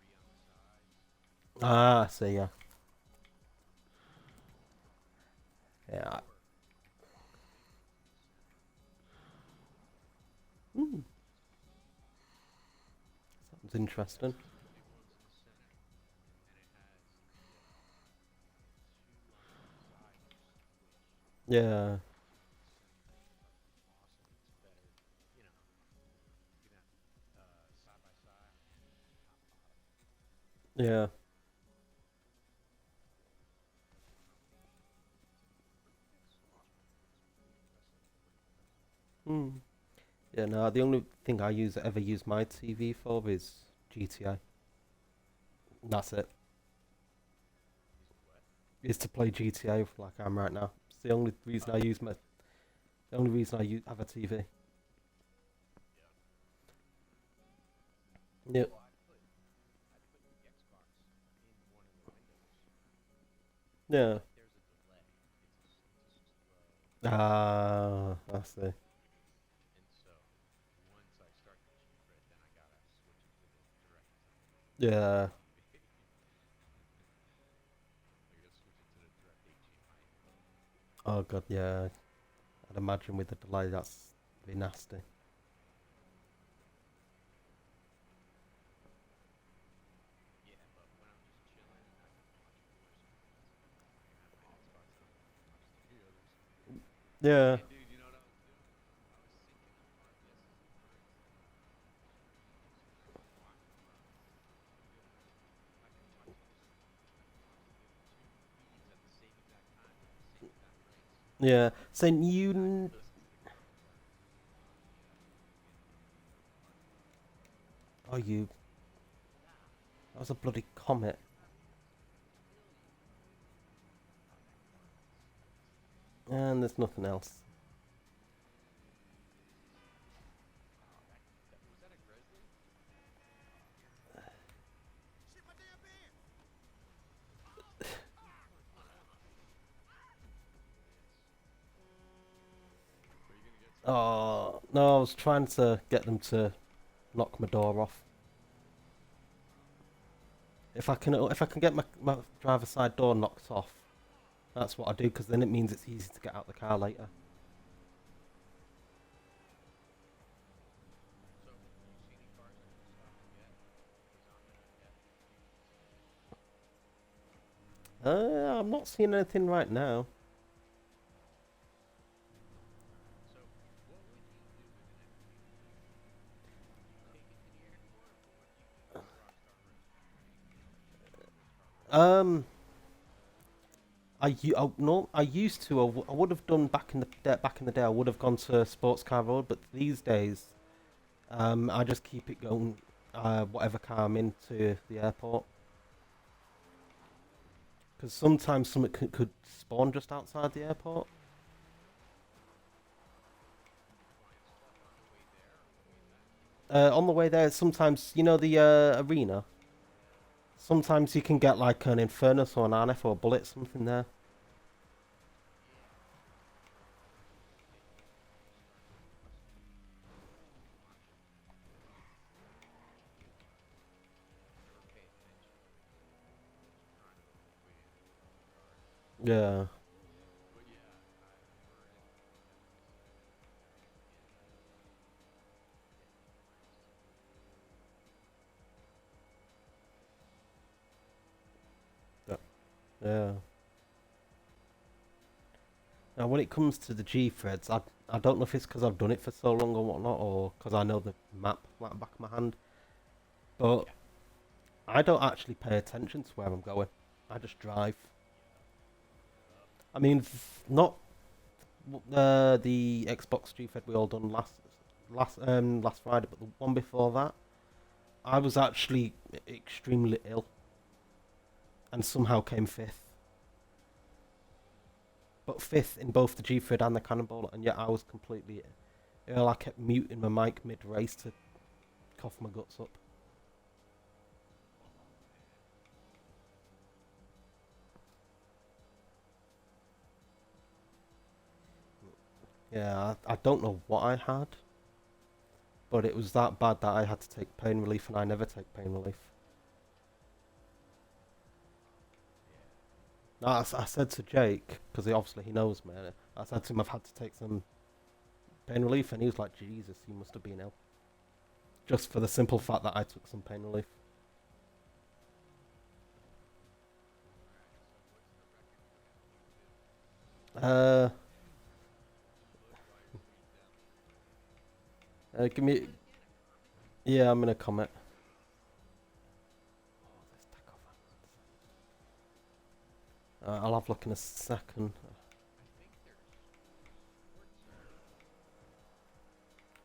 three on the sides, Ah, so yeah. Yeah. or one big one in the center. Hmm. Sounds Yeah, interesting. so two big ones in the center, and it has the two on each side are switched. Yeah. So it's awesome. It's better, you know. You can have side by side, top bottom. Yeah. Hmm. Yeah, no, the only thing I ever use my TV for is GTA. That's it. Is what? Is to play GTA like I'm right now. It's the only reason Oh, I use my. The only reason have a TV. yeah. Yep. Well, I put the Xbox in one of the windows, Yeah. but there's a delay. It's a slow Ah, I see. And so once I start the GFred, then I gotta switch it to the direct Yeah. TV. I gotta switch it to the direct HDMI input. Oh god, yeah. I'd imagine with the delay that's be nasty. Yeah, but when I'm just chilling, I can watch cooler screens. I can have my Xbox on and watch the other screen. Yeah. And dude, you know what I was doing? I was syncing up my OBS's times screens, and I could watch them on the. I could watch I could watch the two feeds at the same exact time at the same exact rates. Yeah. So And I could you. listen to the counterpart on the counterpart. Oh, you. That was a bloody comet. Tell you how that works. And there's nothing else. Oh, that was that a grizzly? Are you gonna get some? Oh no, I was trying to get them to knock my door off. If I can get my driver's side door knocked off, that's what I do because then it means it's easy to get out the car later. So, do you see any cars that are stopping yet? Or zombie yet? I'm not seeing anything right now. So, what would you do in an FPV? Would you take it to the airport, or would you do a Rockstar Rescue Um, no, I used to. I would have done back in the day. I would have gone to Sports Car Road, but these days, I just keep it going. Whatever car I'm in to the airport, because sometimes something could spawn just outside the airport. Would you find stuff on the way there or the way back? On the way there, sometimes the arena. Sometimes you can get like an Infernus or an RNF or a bullet, something there. Yeah. Yeah, you can start requesting to watch them. Never pay attention when you're trying to avoid cars. Yeah, But yeah, we're in getting close to yeah, yeah. Now, when it comes to the G threads, I don't know if it's because I've done it for so long or whatnot, or because I know the map like the back of my hand. But yeah. I don't actually pay attention to where I'm going. I just drive. Yup. I mean, not the Xbox G thread we all done last Friday, but the one before that, I was actually extremely ill and somehow came fifth. But fifth in both the G thread and the Cannonball, and yet I was completely ill. I kept muting my mic mid race to cough my guts up. Oh man. Yeah, I don't know what I had, but it was that bad that I had to take pain relief, and I never take pain relief. Yeah. I said to Jake, because obviously he knows me, I said to him I've had to take some pain relief, and he was like, Jesus, you must have been ill. Just for the simple fact that I took some pain relief. All right. So what's the record for FP2? Uh, Look while you're squeezing down the screen. Give Did you me. get it yet? A comment? Yeah, I'm in a comment. Oh, this I'll have a look in a second. I think there's shorts or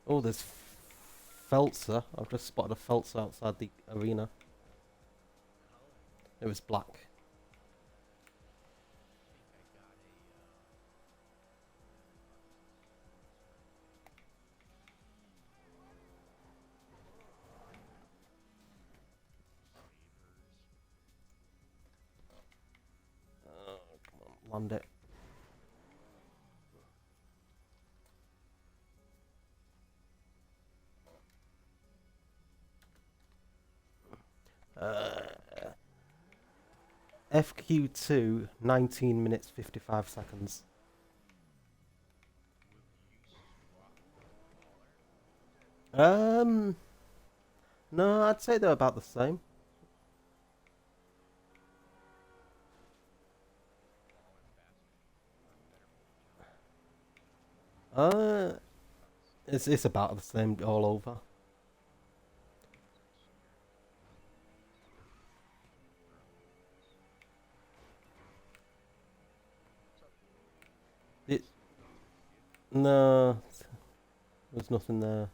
Oh, there's Feltzer. I've just spotted a Feltzer outside the arena. Color. It was black. I think I got a Come on, land it. FQ2, 19 minutes 55 seconds. No, I'd say they're about the same. Uh, it's about the same all over. It, no, there's nothing there.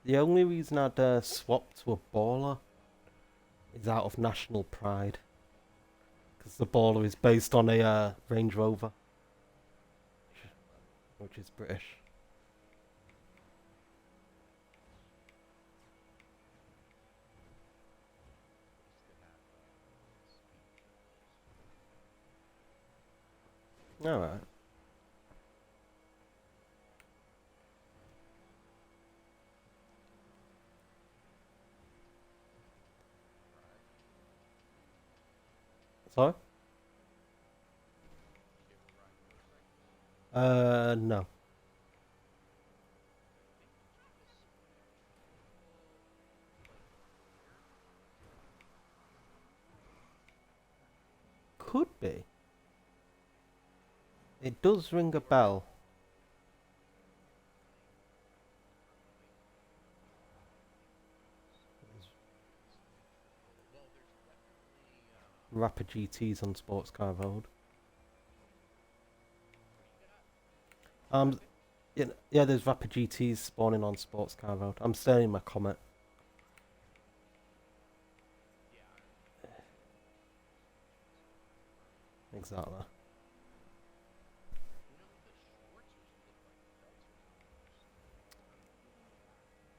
The only reason I'd swap to a baller is out of national pride. Because the baller is based on a Range Rover, which is British. Alright. Sorry? No. Could be. It does ring a bell. Rapid GTs on Sports Car Road. Yeah, there's Rapid GTs spawning on Sports Car Road. I'm staying in my Comet. Exactly.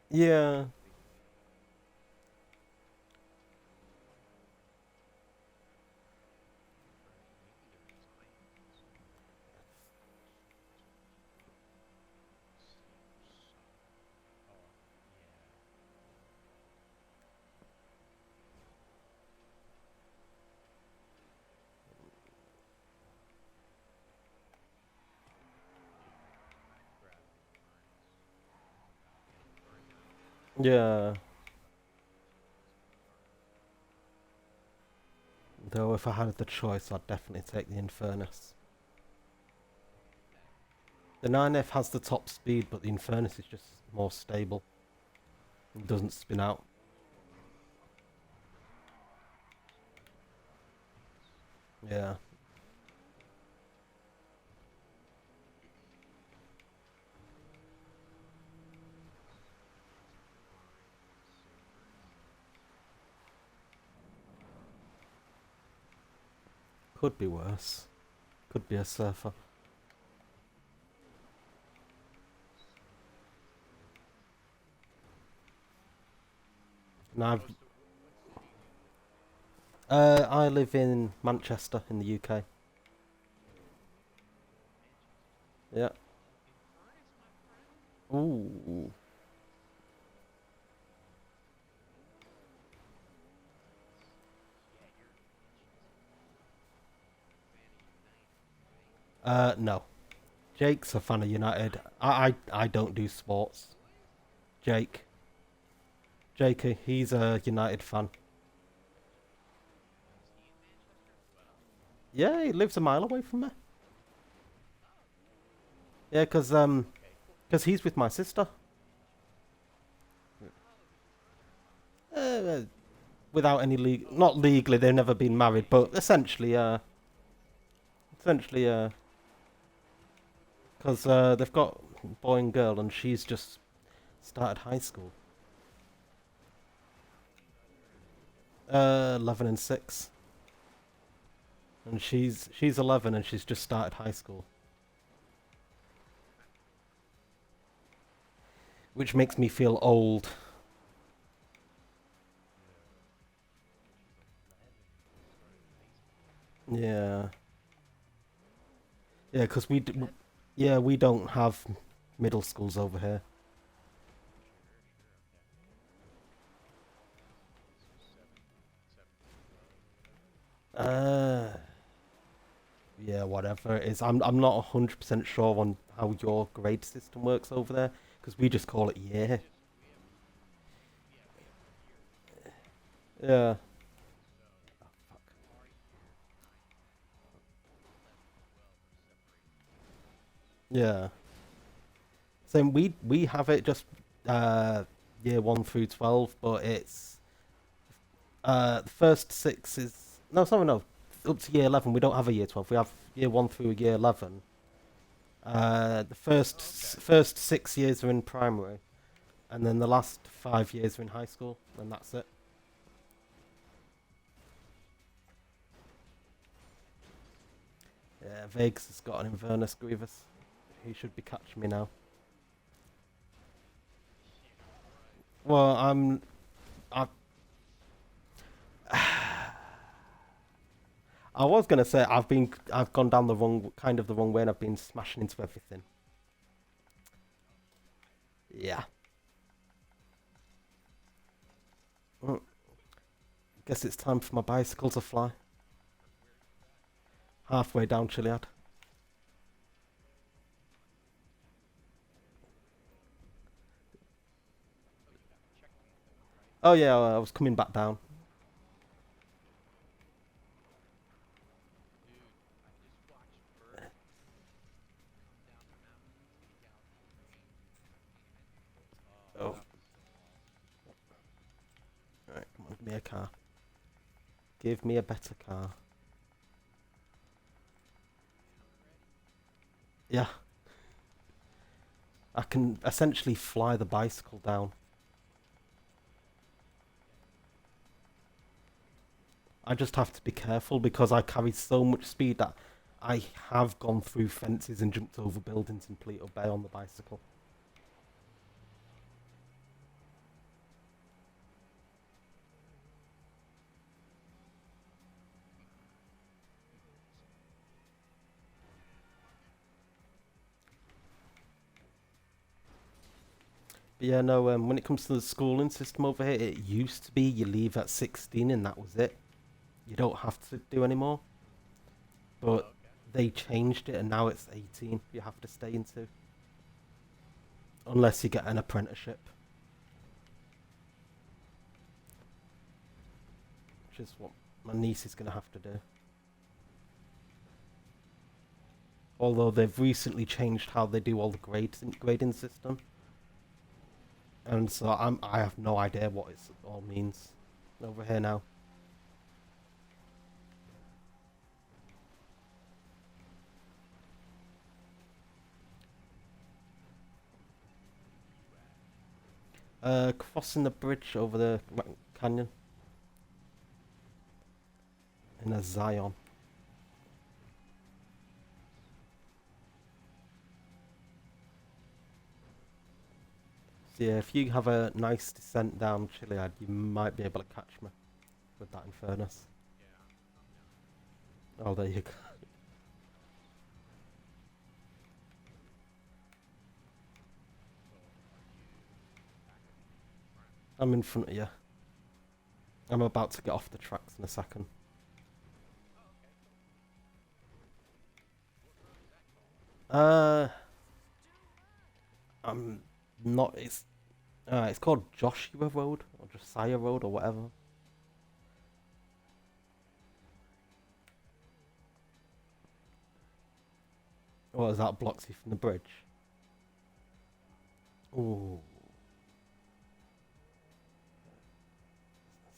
Yeah. Yeah. Though if I had the choice, I'd definitely take the Infernus. The 9F has the top speed, but the Infernus is just more stable. It doesn't spin out. Yeah. Could be worse. Could be a surfer. Now I live in Manchester in the UK. Yeah. Ooh. No. Jake's a fan of United. I don't do sports. Jake. Jake, he's a United fan. Yeah, he lives a mile away from me. Yeah, cause he's with my sister. Uh, Without any not legally, they've never been married, but essentially, because they've got boy and girl, and she's just started high school. 11 and 6. And she's 11 and she's just started high school. Which makes me feel old. Yeah. Yeah, because yeah, we don't have middle schools over here. Uh, yeah, whatever it is. I'm not 100% sure on how your grade system works over there, because we just call it year. Yeah. Yeah. Same. We have it just year 1 through 12, but it's the first six is no, sorry, no, up to year 11. We don't have a year 12. We have year 1 through year 11. The first 6 years are in primary, and then the last 5 years are in high school, and that's it. Yeah, Vegas has got an Inverness Grievous. He should be catching me now. Well, I I was gonna say I've gone down the wrong way, and I've been smashing into everything. Yeah. Mm, Guess it's time for my bicycle to fly. Halfway down Chiliad. Oh yeah, I was coming back down. Oh, alright, come on, give me a car. Give me a better car. Yeah, I can essentially fly the bicycle down. I just have to be careful because I carry so much speed that I have gone through fences and jumped over buildings in Pleato Bay on the bicycle. But yeah, no, when it comes to the schooling system over here, it used to be you leave at 16 and that was it. You don't have to do anymore. But they changed it and now it's 18 you have to stay into. Unless you get an apprenticeship. Which is what my niece is going to have to do. Although they've recently changed how they do all the grading system. And so I have no idea what it all means over here now. Crossing the bridge over the canyon in a Zion. So yeah, if you have a nice descent down Chiliad, you might be able to catch me with that Infernus. Oh, there you go. I'm in front of you. I'm about to get off the tracks in a second. Uh, I'm not. It's called Joshua Road or Josiah Road or whatever. What is that? Blocks you from the bridge. Ooh.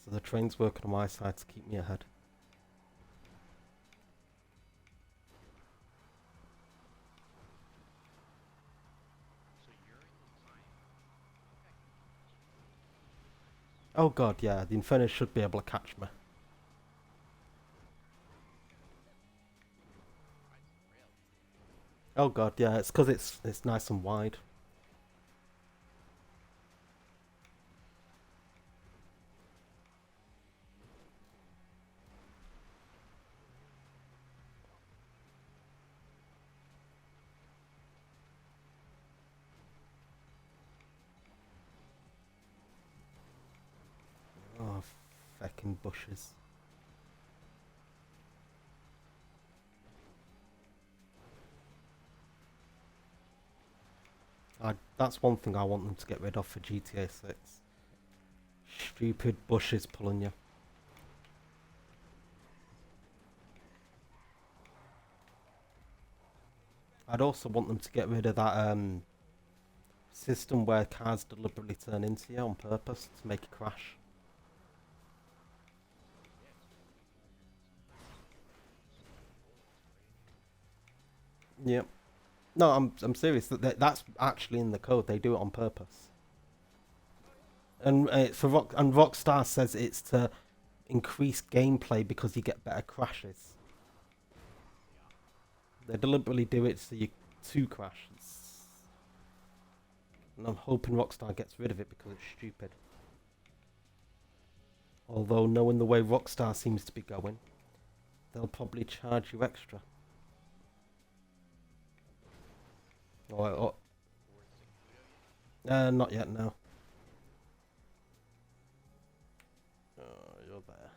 So the train's working on my side to keep me ahead. Oh god, yeah, the Inferno should be able to catch me. Oh god, yeah, it's because it's nice and wide. Oh, feckin' bushes. That's one thing I want them to get rid of for GTA 6. Stupid bushes pulling you. I'd also want them to get rid of that system where cars deliberately turn into you on purpose to make you crash. Yep. No, I'm serious. That's actually in the code. They do it on purpose. And Rockstar says it's to increase gameplay because you get better crashes. They deliberately do it so you to crash. And I'm hoping Rockstar gets rid of it because it's stupid. Although knowing the way Rockstar seems to be going, they'll probably charge you extra. Not yet, no. Oh, you're there.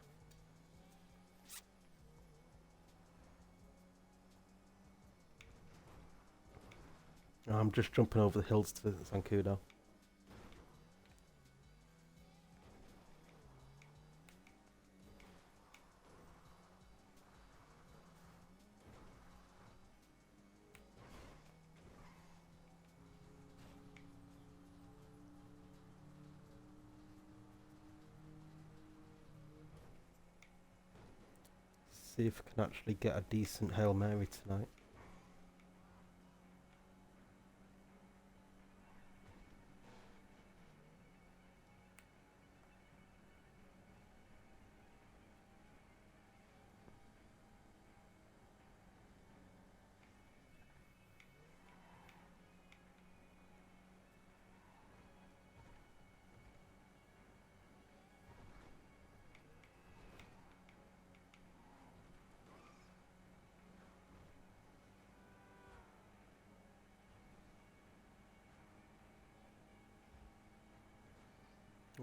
Oh, I'm just jumping over the hills to visit Sankudo. See if I can actually get a decent Hail Mary tonight.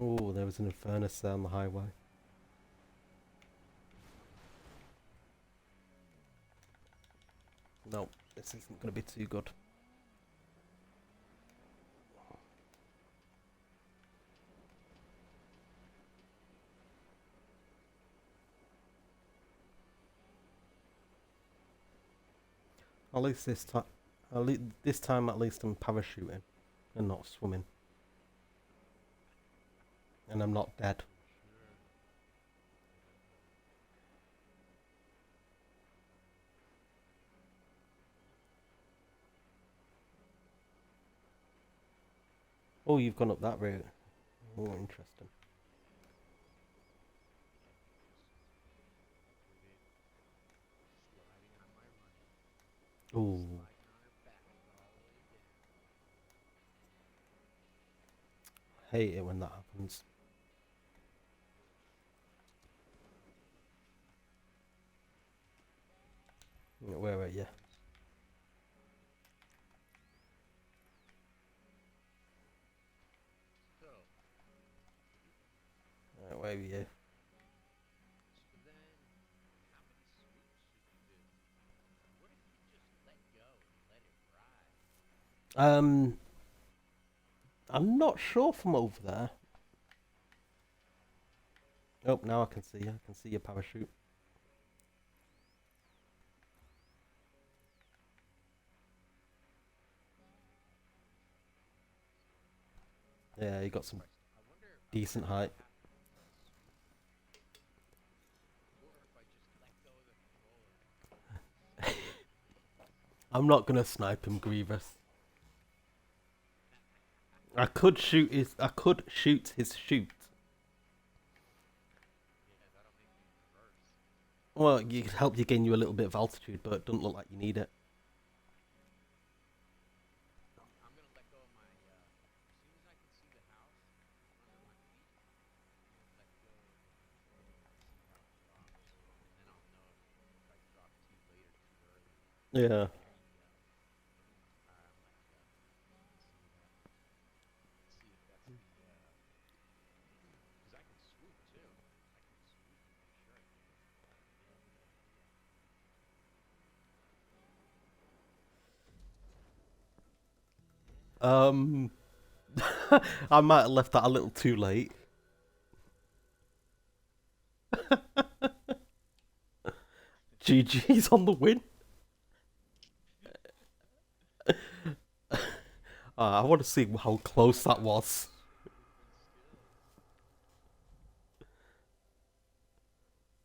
Oh, there was an Infernus there on the highway. No, this isn't going to be too good. At least this time, at least I'm parachuting and not swimming, and I'm not dead. Oh, you've gone up that route. Oh, interesting. Oh, hate it when that happens. Where are you? Where are you? Um, I'm not sure from over there. Oh, now I can see you. I can see your parachute. Yeah, you got some decent height. I'm not gonna snipe him, Grievous. I could shoot his chute. Well, it could help you gain you a little bit of altitude, but it doesn't look like you need it. I'm gonna let go of my. As soon as I can see the house under my feet, I'm gonna let go of the controller and see how it drops, and then I'll know if I drop too late or too early. Yeah. Let me. I'm letting go. See that? Let's see if that's the. Because I can swoop too. I can swoop and make sure I get it. Yeah, yeah, yeah. Um, I might have left that a little too late. GG's on the win. I want to see how close that was. Swooping still.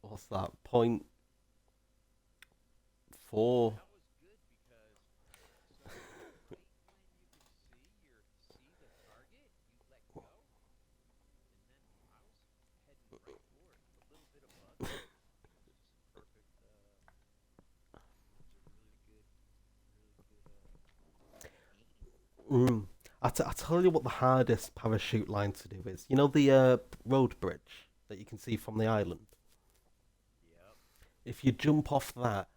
What's that? Point four. That was good because so right when you can see the target, you let go, and then I was heading right for it, a little bit above it. It was just a perfect. It was a really good aim. Mm. I tell you what the hardest parachute line to do is. You know the road bridge that you can see from the island? Yep. If you jump off that,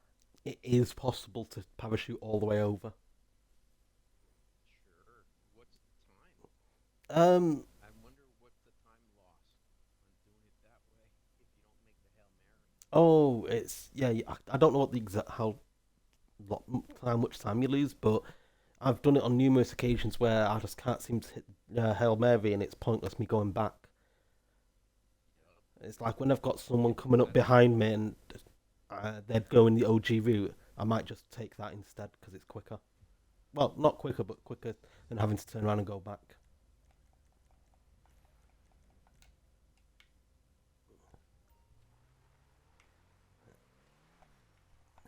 it is possible to parachute all the way over. Sure. What's the time? Um, I wonder what's the time lost on doing it that way if you don't make the Hail Mary. oh, it's yeah. I don't know what the exact how much time you lose, but I've done it on numerous occasions where I just can't seem to hit Hail Mary, and it's pointless me going back. Yep. It's like when I've got someone It coming up that's behind me and they're going the OG route, I might just take that instead because it's quicker. Well, not quicker, but quicker than having to turn around and go back.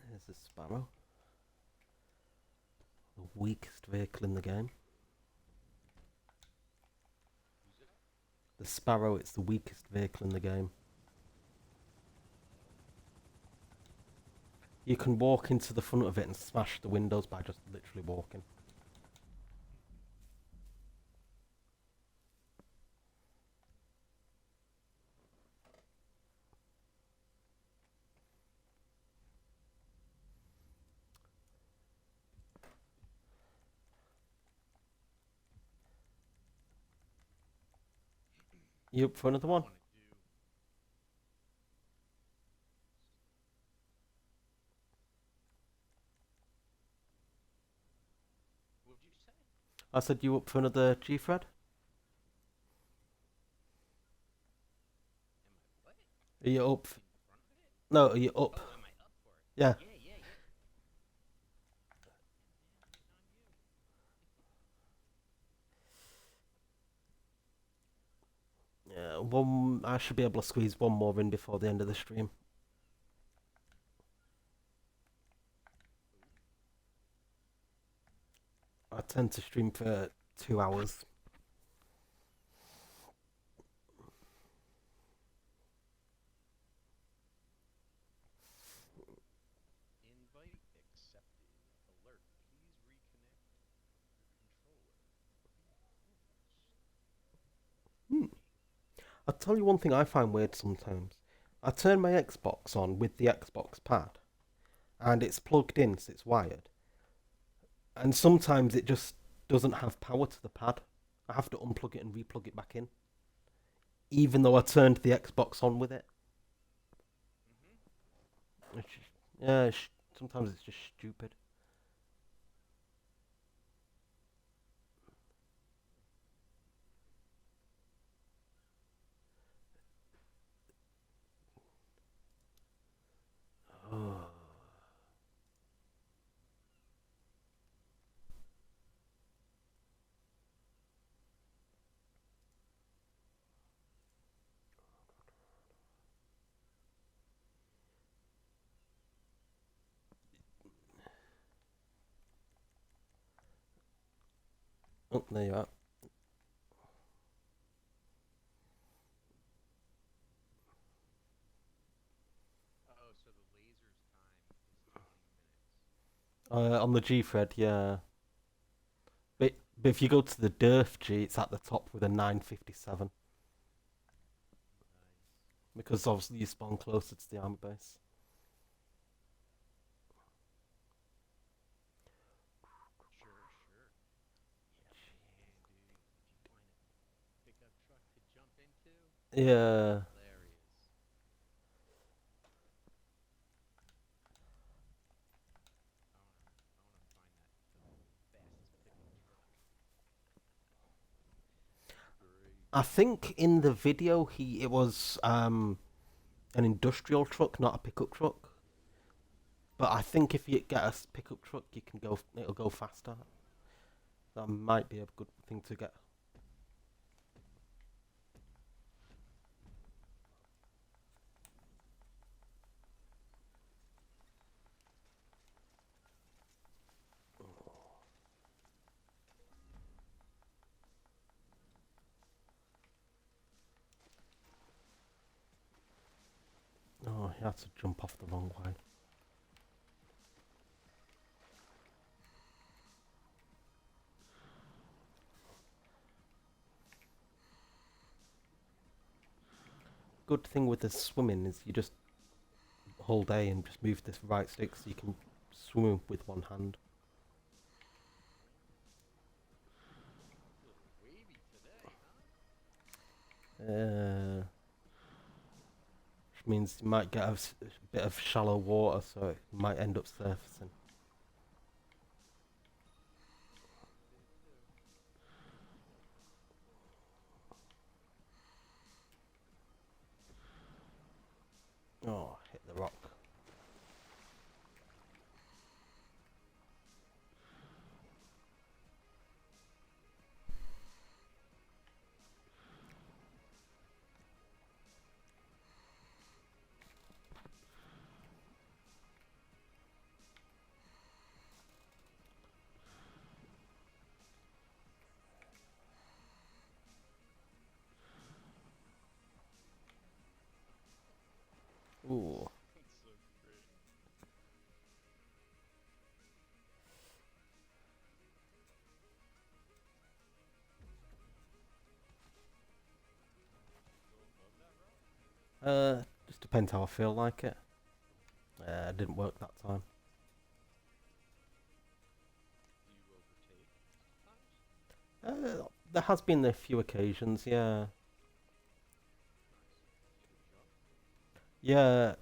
There's the Sparrow, the weakest vehicle in the game. who's it? The Sparrow, it's the weakest vehicle in the game. You can walk into the front of it and smash the windows by just literally walking. You up for another I one? want to do. What'd you say? I said you up for another G-Fred? Am I what? Are you up? In front of it? No, are you up? Oh, am I up for it? Yeah. Yeah, yeah, yeah. Yeah, man, I'm waiting on you. Yeah, one. I should be able to squeeze one more in before the end of the stream. Ooh. I tend to stream for 2 hours. Invite accepted. Alert. Please reconnect your controller. Hmm. I'll tell you one thing I find weird sometimes. I turn my Xbox on with the Xbox pad, and it's plugged in, so it's wired. And sometimes it just doesn't have power to the pad. I have to unplug it and replug it back in, even though I turned the Xbox on with it. Mm-hmm. It's just, yeah, sometimes it's just stupid. Oh, oh there you are. Oh, so the On the GFred, yeah. But if you go to the Durf G, it's at the top with a 957 Nice. because obviously you spawn closer to the army base. Sure, sure. Yeah, man, dude. If you find a pickup truck to jump into, Yeah. hilarious. I wanna find that fastest pickup truck. Great. I think in the video it was an industrial truck, not a pickup truck. But I think if you get a pickup truck, you can go. It'll go faster. That might be a good thing to get. Oh, he had to jump off the wrong way. Good thing with the swimming is you just hold A and just move this right stick so you can swim with one hand. A little wavy today, huh? Which means you might get a bit of shallow water, so it might end up surfacing. It do. Oh, hit the rock. Ooh. That's so great. Go above that rock? Just depends how I feel like it. It didn't work that time. Do you overtake sometimes? There has been a few occasions, yeah. Nice. Do you jump? Yeah,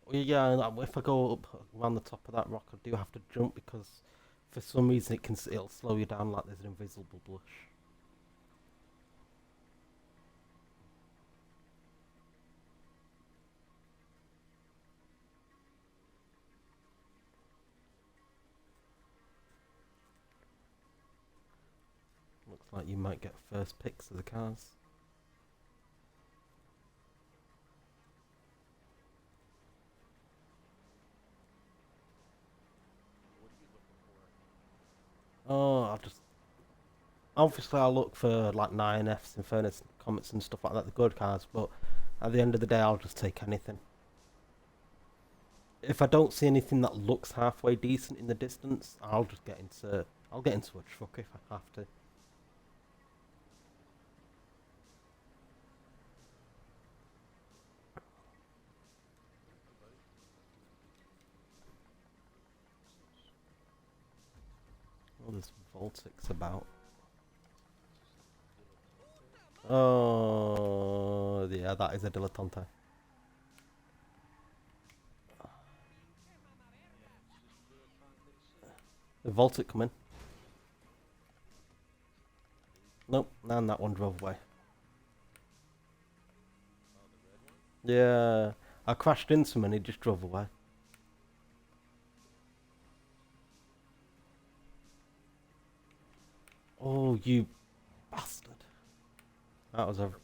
well, yeah, and if I go up around the top of that rock, I do have to jump because for some reason it'll slow you down like there's an invisible bush. Looks like you might get first picks of the cars. What are you looking for? Oh, I'll look for like 9Fs, Infernus, Comets and stuff like that, the good cars, but at the end of the day I'll just take anything. If I don't see anything that looks halfway decent in the distance, I'll get into a truck if I have to. Thank you, buddy. Oh, there's Voltics about. Is this a dilettante? Oh, yeah, that is a dilettante. Yeah, it's just dilettante city. The Voltic coming. Easy. Nope, and that one drove away. Oh, the red one? Yeah, I crashed into him and he just drove away. Oh, you bastard. That was Is a. that a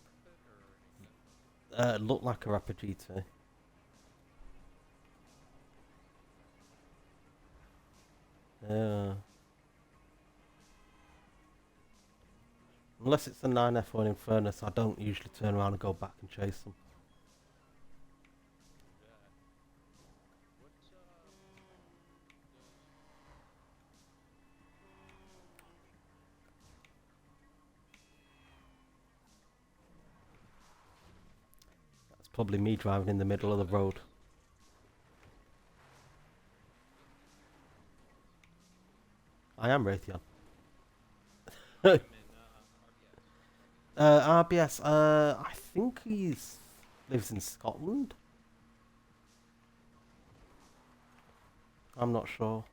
rapid or an 8? Looked like a Rapid GT. Yeah. Unless it's a 9F1 Infernus, I don't usually turn around and go back and chase them. True that. What, probably me driving in the middle of the road. I am Raytheon. I'm in RBS. RBS, I think he's lives in Scotland. I'm not sure.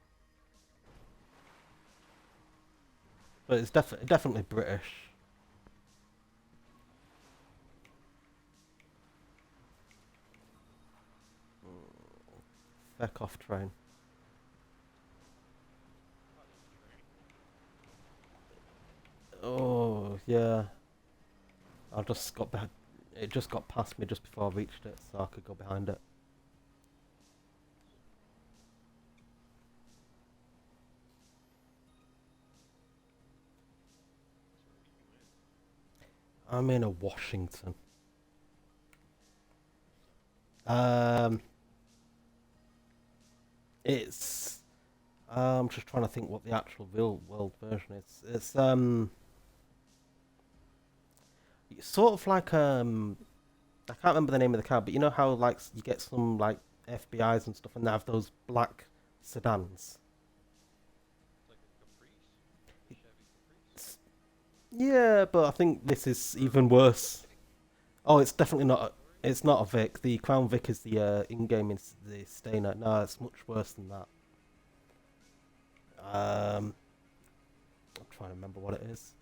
But it's definitely British. Feck off train. Oh, there's a train. Oh, yeah. I just got back. It just got past me just before I reached it, so I could go behind it. Where are you in? I'm in a Washington. Um, it's. I'm just trying to think what the actual real world version is. It's sort of like I can't remember the name of the car, but you know how like you get some like FBI's and stuff, and they have those black sedans. It's like a Caprice, Chevy Caprice. It's, yeah, but I think this is even worse. Oh, it's definitely not. It's not a Vic. The Crown Vic is the in-game is the Stainer. No, it's much worse than that. I'm trying to remember what it is.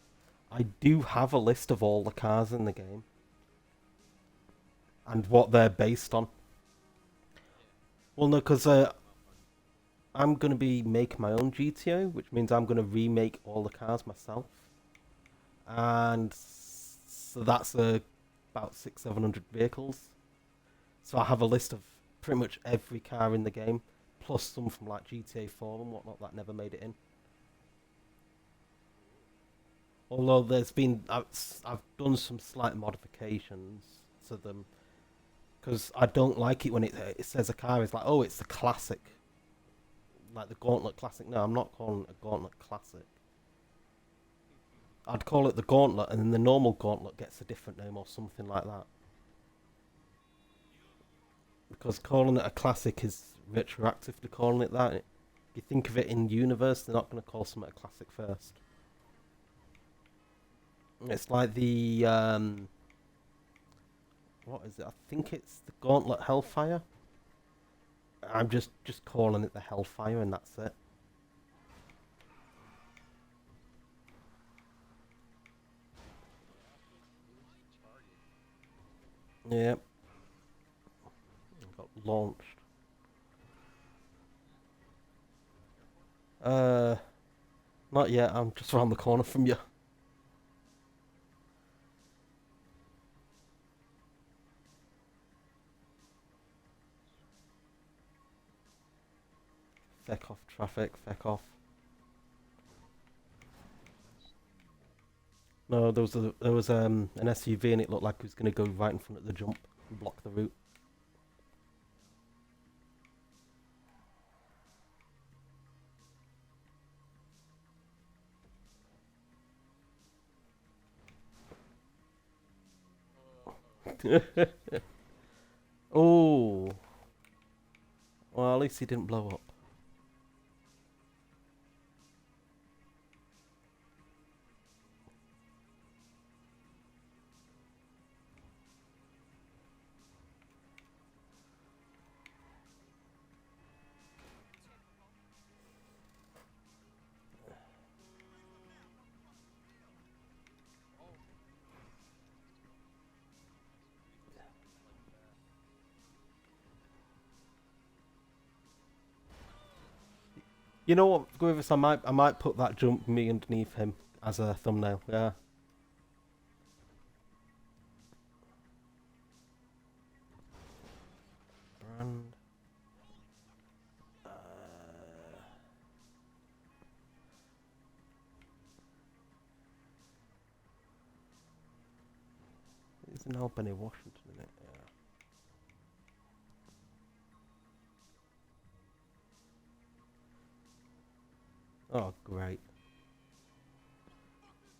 I do have a list of all the cars in the game and what they're based on. Yeah, Well, no, because come up on. I'm gonna be making my own GTO, which means I'm gonna remake all the cars myself, and so that's about 700 vehicles. So I have a list of pretty much every car in the game, plus some from like GTA 4 and whatnot that never made it in. Cool. Although I've done some slight modifications to them because I don't like it when it says a car is like, oh, it's the classic, like the Gauntlet Classic. No, I'm not calling it a Gauntlet Classic. I'd call it the Gauntlet, and then the normal Gauntlet gets a different name or something like that. Because calling it a classic is retroactive to calling it that. If you think of it in universe, they're not going to call something a classic first. It's like the what is it? I think it's the Gauntlet Hellfire. I'm just calling it the Hellfire, and that's it. Yeah, it's Target. Yep, got launched. Airport. Uh, Not yet. I'm just around the corner from you. Feck off traffic. Feck off. That's No, there was an SUV and it looked like it was going to go right in front of the jump and block the route. Oh, well, at least he didn't blow up. oh, that's crazy. Like that. You know what, Grievous? I might put that jump me underneath him as a thumbnail. Yeah. Brand. Uh, it's in Albany, Washington, isn't it? Yeah. Oh, great.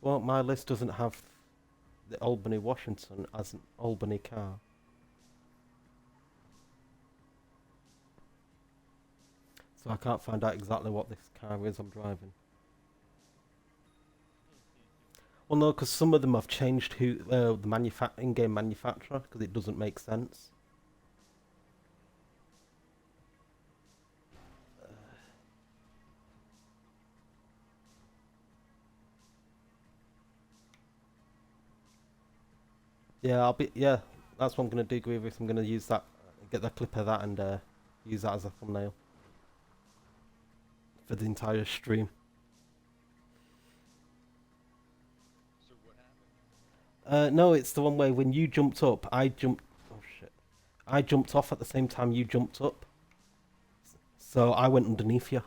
Well, my list doesn't have the Albany, Washington as an Albany car. So I can't find out exactly what this car is I'm driving. Well, no, because some of them have changed who the in-game manufacturer because it doesn't make sense. Yeah, that's what I'm gonna do, Grievous. I'm gonna use that, get the clip of that, and use that as a thumbnail for the entire stream. So what happened? No, it's the one where when you jumped up, I jumped. Oh shit! I jumped off at the same time you jumped up, so I went underneath you.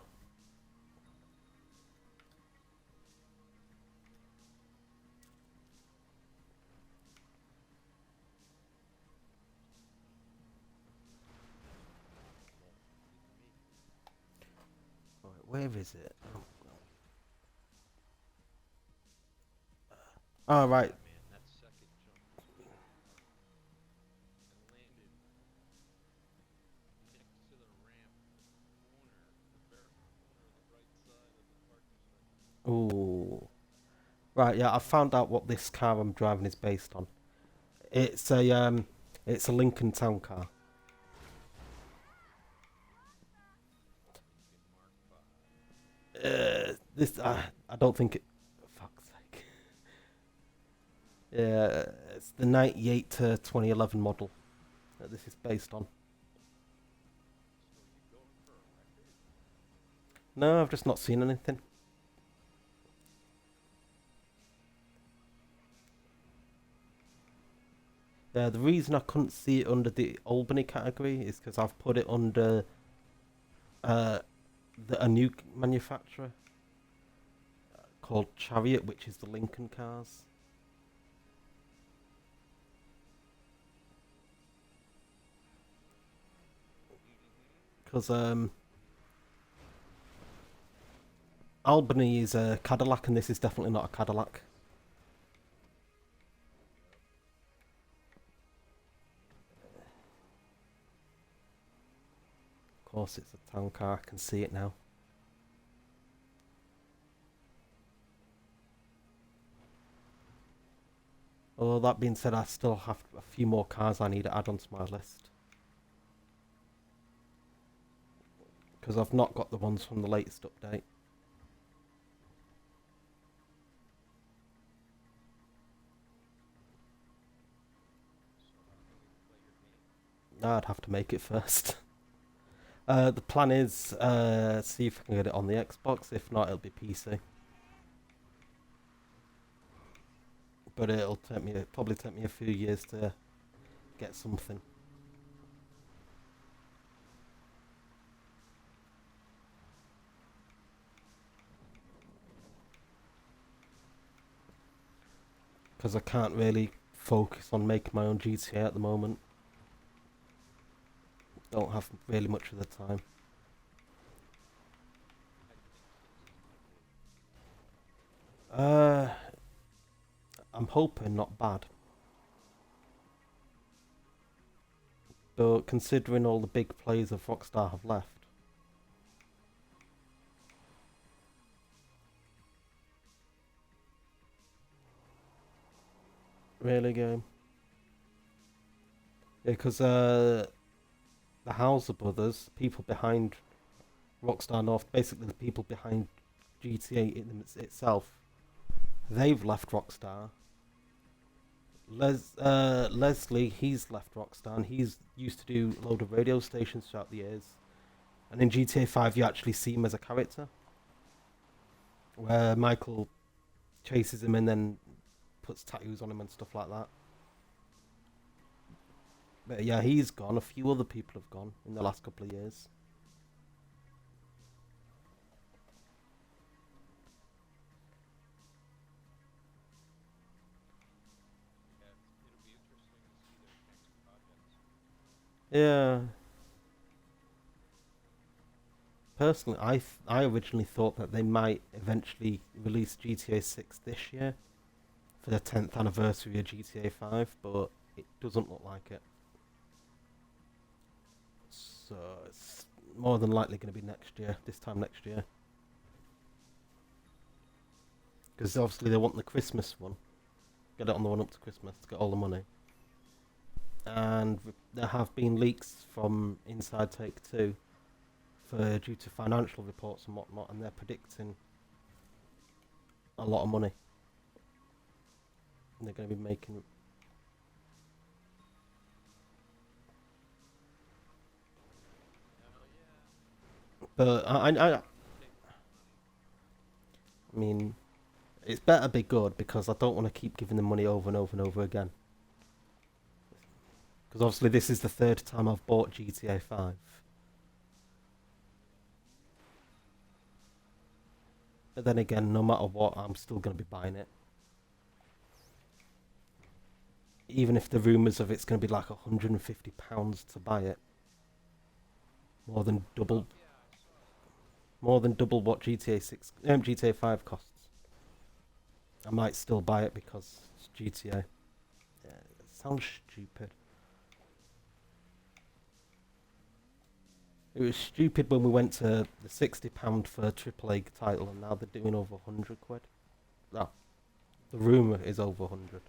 Right, where is it? Oh, right. Yeah, man, that second jump was beautiful. I landed next to the ramp, corner, the very corner of the right side of the parking space. Ooh. Right, yeah, I found out what this car I'm driving is based on. It's a Lincoln Town car. Lincoln Mark 5. I don't think it. Fuck's sake. Yeah, it's the 98 to 2011 model that this is based on. So are you going for a record? No, I've just not seen anything. Yeah, the reason I couldn't see it under the Albany category is because I've put it under uh, a new manufacturer called Chariot, which is the Lincoln cars. Because Albany is a Cadillac, and this is definitely not a Cadillac. Of course, it's a town car. I can see it now. Although that being said, I still have a few more cars I need to add onto my list. Because I've not got the ones from the latest update. So how can we play your game? I'd have to make it first. The plan is see if I can get it on the Xbox. If not, it'll be PC. But it'll probably take me a few years to get something. Because I can't really focus on making my own GTA at the moment. Don't have really much of the time. How do you think six's gonna do? I'm hoping not bad. But considering all the big players of Rockstar have left, really game. Yeah, because the Hauser brothers, people behind Rockstar North, basically the people behind GTA itself, they've left Rockstar. Leslie, he's left Rockstar, and he's used to do a load of radio stations throughout the years. And in GTA 5, you actually see him as a character, where Michael chases him and then puts tattoos on him and stuff like that. But yeah, he's gone. A few other people have gone in the last couple of years. Yeah, it'll be interesting to see their next projects. Yeah. Personally, I originally thought that they might eventually release GTA 6 this year for the 10th anniversary of GTA 5, but it doesn't look like it. So more than likely going to be next year, this time next year. Because obviously they want the Christmas one. Get it on the one up to Christmas to get all the money. And there have been leaks from Inside Take-Two due to financial reports and whatnot, and they're predicting a lot of money. And they're going to be making... Hell yeah. But I mean, it's better be good because I don't want to keep giving them money over and over and over again. Because obviously this is the third time I've bought GTA 5. But then again, no matter what, I'm still going to be buying it. Even if the rumours of it's going to be like £150 to buy it. More than double Yeah, I saw that. more than double what GTA 5 costs. I might still buy it because it's GTA. Yeah, it sounds stupid. It was stupid when we went to the £60 for a AAA title, and now they're doing over £100. No, the rumour is over 100.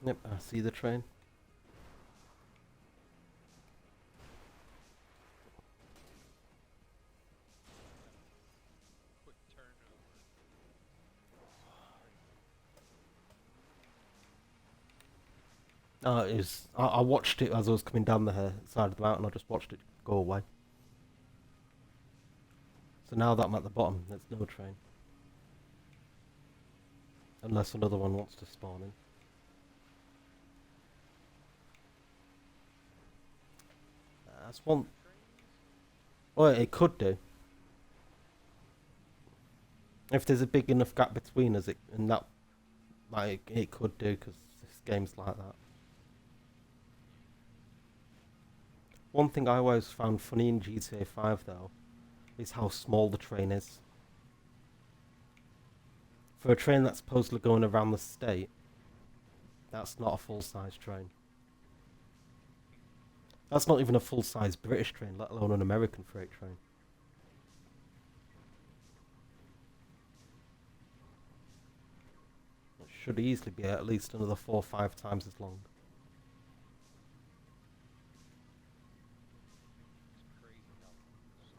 Yep, I see the train. Quick turnover. It was, I watched it as I was coming down the side of the mountain. I just watched it go away. So now that I'm at the bottom, there's no train. Unless another one wants to spawn in. That's one... Trains? Well, it could do. If there's a big enough gap between us, it could do, because this game's like that. One thing I always found funny in GTA 5 though, is how small the train is. For a train that's supposedly going around the state, that's not a full-size train. That's not even a full-size British train, let alone an American freight train. It should easily be at least another 4 or 5 times as long. It's crazy how some things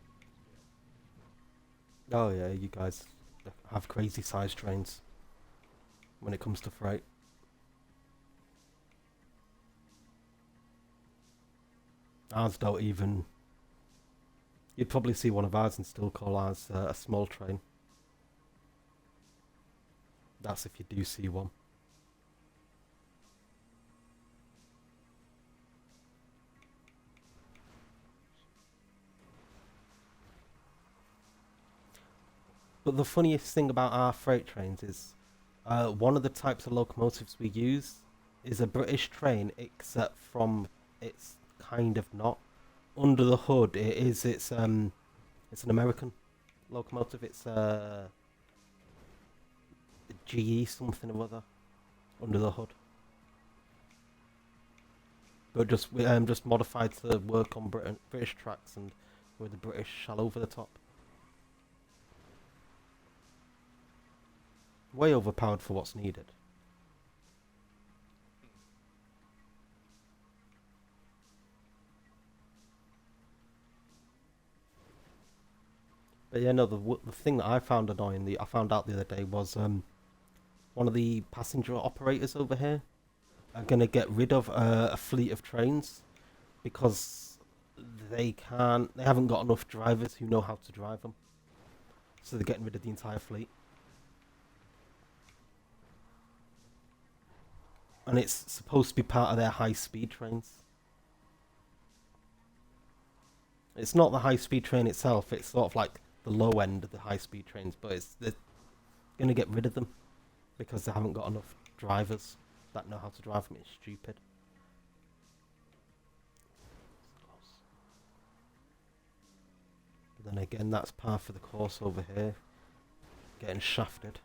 get. Oh yeah, you guys have crazy size trains when it comes to freight. Ours don't even... You'd probably see one of ours and still call ours a small train. That's if you do see one. But the funniest thing about our freight trains is one of the types of locomotives we use is a British train, except from it's kind of not. Under the hood, it's an American locomotive. It's GE something or other under the hood, but just modified to work on British tracks and with the British shell over the top. Way overpowered for what's needed. But yeah, no, the thing that I found annoying, I found out the other day was one of the passenger operators over here are going to get rid of a fleet of trains because they haven't got enough drivers who know how to drive them. So they're getting rid of the entire fleet. And it's supposed to be part of their high-speed trains. It's not the high-speed train itself, it's sort of like the low end of the high-speed trains, but they're going to get rid of them because they haven't got enough drivers that know how to drive them. It's stupid. But then again, that's par for the course over here. Getting shafted.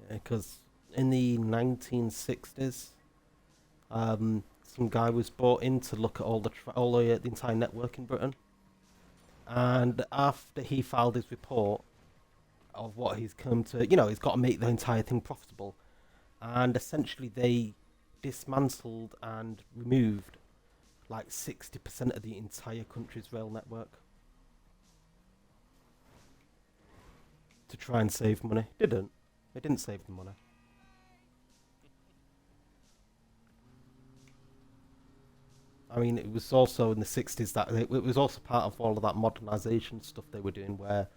Because in the 1960s, some guy was brought in to look at the entire network in Britain, and after he filed his report of what he's come to, he's got to make the entire thing profitable, and essentially they dismantled and removed like 60% of the entire country's rail network to try and save money. It didn't save the money. I mean, it was also in the 60s that it was also part of all of that modernisation stuff they were doing where,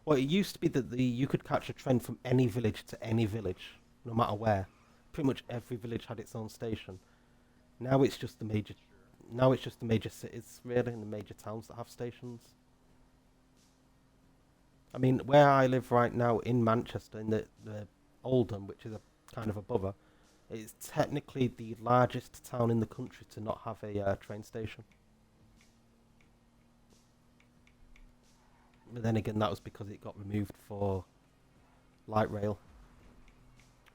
well, it used to be that you could catch a train from any village to any village, no matter where. Pretty much every village had its own station. Now it's just the major, now it's just the major cities, really, and the major towns that have stations. I mean, where I live right now in Manchester, in the Oldham, which is a kind of a bother, it's technically the largest town in the country to not have a train station. But then again, that was because it got removed for light rail.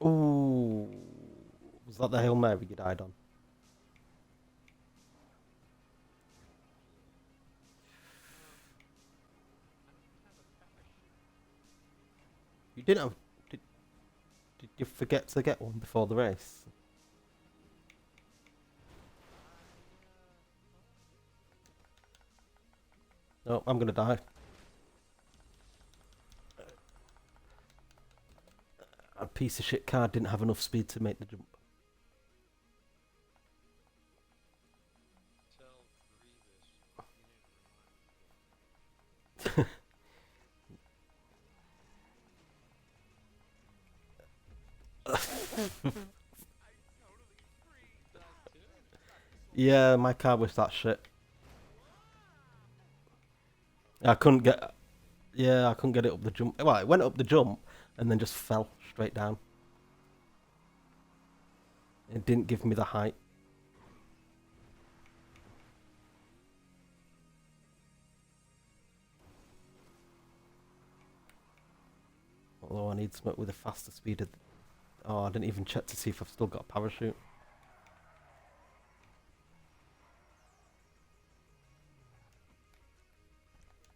Ooh, was that the Hail Mary you died on? You didn't have. Did you forget to get one before the race? No, I'm gonna die. A piece of shit car didn't have enough speed to make the jump. Tell Grievous you need to remind me. I totally freeze that too. Yeah, my car was that shit. I couldn't get. Yeah, I couldn't get it up the jump. Well, it went up the jump and then just fell straight down. It didn't give me the height. Although I need something with a faster speed. Oh, I didn't even check to see if I've still got a parachute.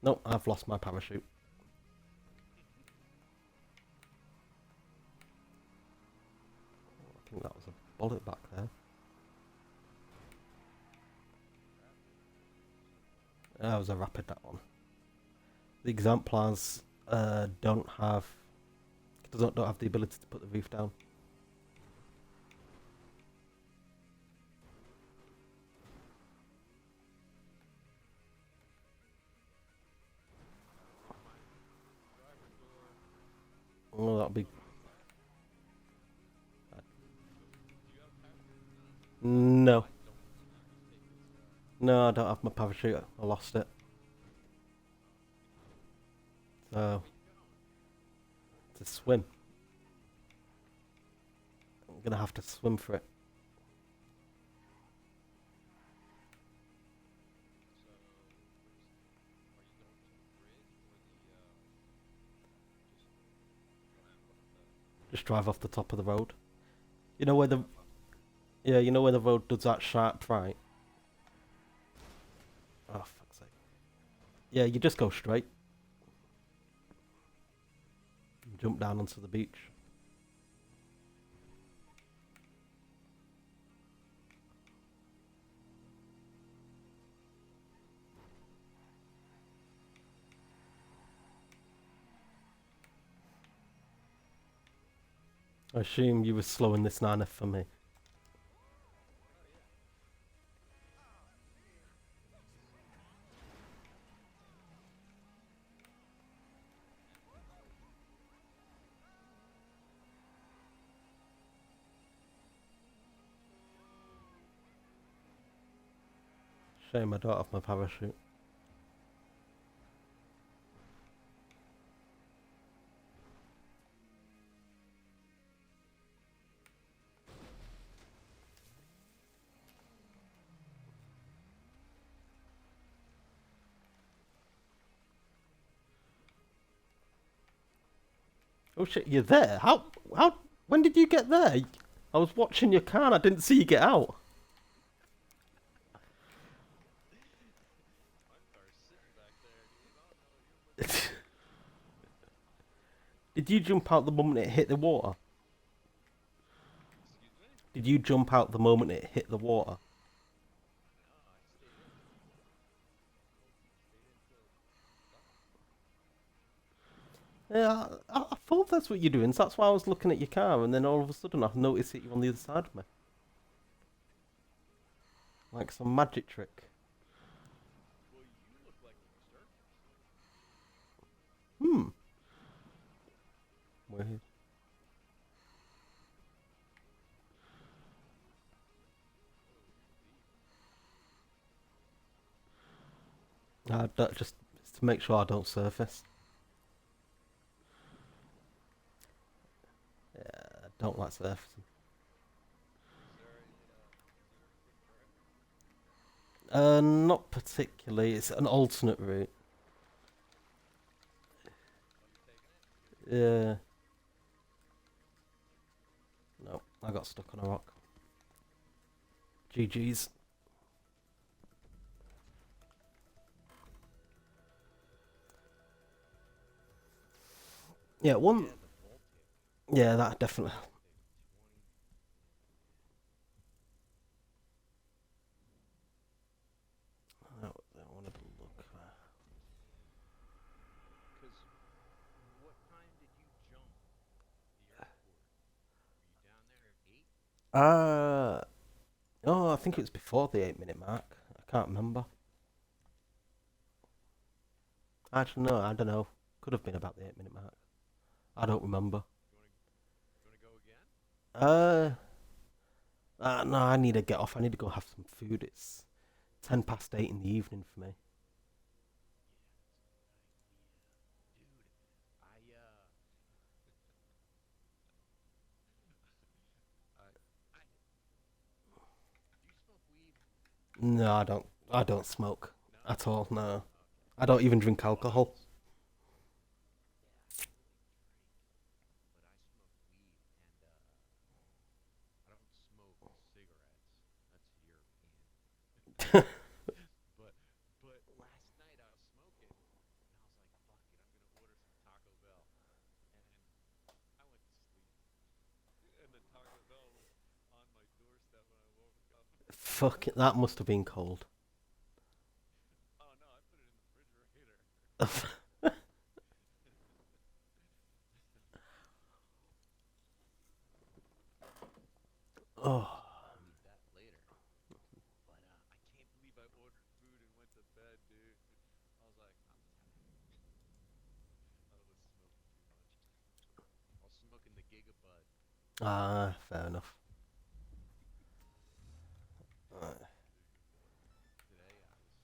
Nope, I've lost my parachute. I think that was a bullet back there. That was a rapid, that one. The exemplars don't have the ability to put the roof down. Oh, that'll be. No. No, I don't have my parachute. I lost it. So, to swim. I'm gonna have to swim for it. Just drive off the top of the road. You know where the you know where the road does that sharp right? Oh, fuck's sake. Yeah, you just go straight. And jump down onto the beach. I assume you were slowing this nana for me. Shame I don't have my parachute. Oh shit, you're there? How, when did you get there? I was watching your car and I didn't see you get out. My car's sitting back there, dude. I don't know. You're looking. Did you jump out the moment it hit the water? Excuse me? Did you jump out the moment it hit the water? No, I stayed in. Stayed in till it stopped. Yeah, I thought that's what you're doing, so that's why I was looking at your car, and then all of a sudden I noticed that you're on the other side of me. Like some magic trick. Well, you look like you surfaced. Hmm. Weird. Oh, you're deep. Just to make sure I don't surface. Yeah, I don't like surfacing. Is there a good route? Not particularly. It's an alternate route. Oh, you're taking it? Yeah. No, I got stuck on a rock. GG's. Yeah, one. Yeah, the Baltic. Yeah, that definitely. Baltic 20. I wanted to look. Because what time did you jump the airport? Were you down there at 8? Uh, oh, I think it was before the 8 minute mark. I can't remember. Actually, no, I don't know. Could have been about the 8 minute mark. I don't remember. You wanna go again? Uh, no, I need to get off. I need to go have some food. It's 8:10 in the evening for me. Yeah, that's a good idea. Dude, I do you smoke weed? No, I don't. I don't smoke No? at all. No, Okay. I don't even drink Well, I alcohol. s- yeah, I don't really drink, but I smoke weed and I don't smoke cigarettes. That's European. But last night I was smoking and I was like, fuck it, I'm gonna order some Taco Bell. And I went to sleep. And the Taco Bell was on my doorstep when I woke up. Fuck it, that must have been cold. Oh no, I put it in the refrigerator. Oh, I'll eat that later. But I can't believe I ordered food and went to bed, dude. I was like, I'm tired. I was smoking too much. I was smoking the Gigabud. fair enough. Today I was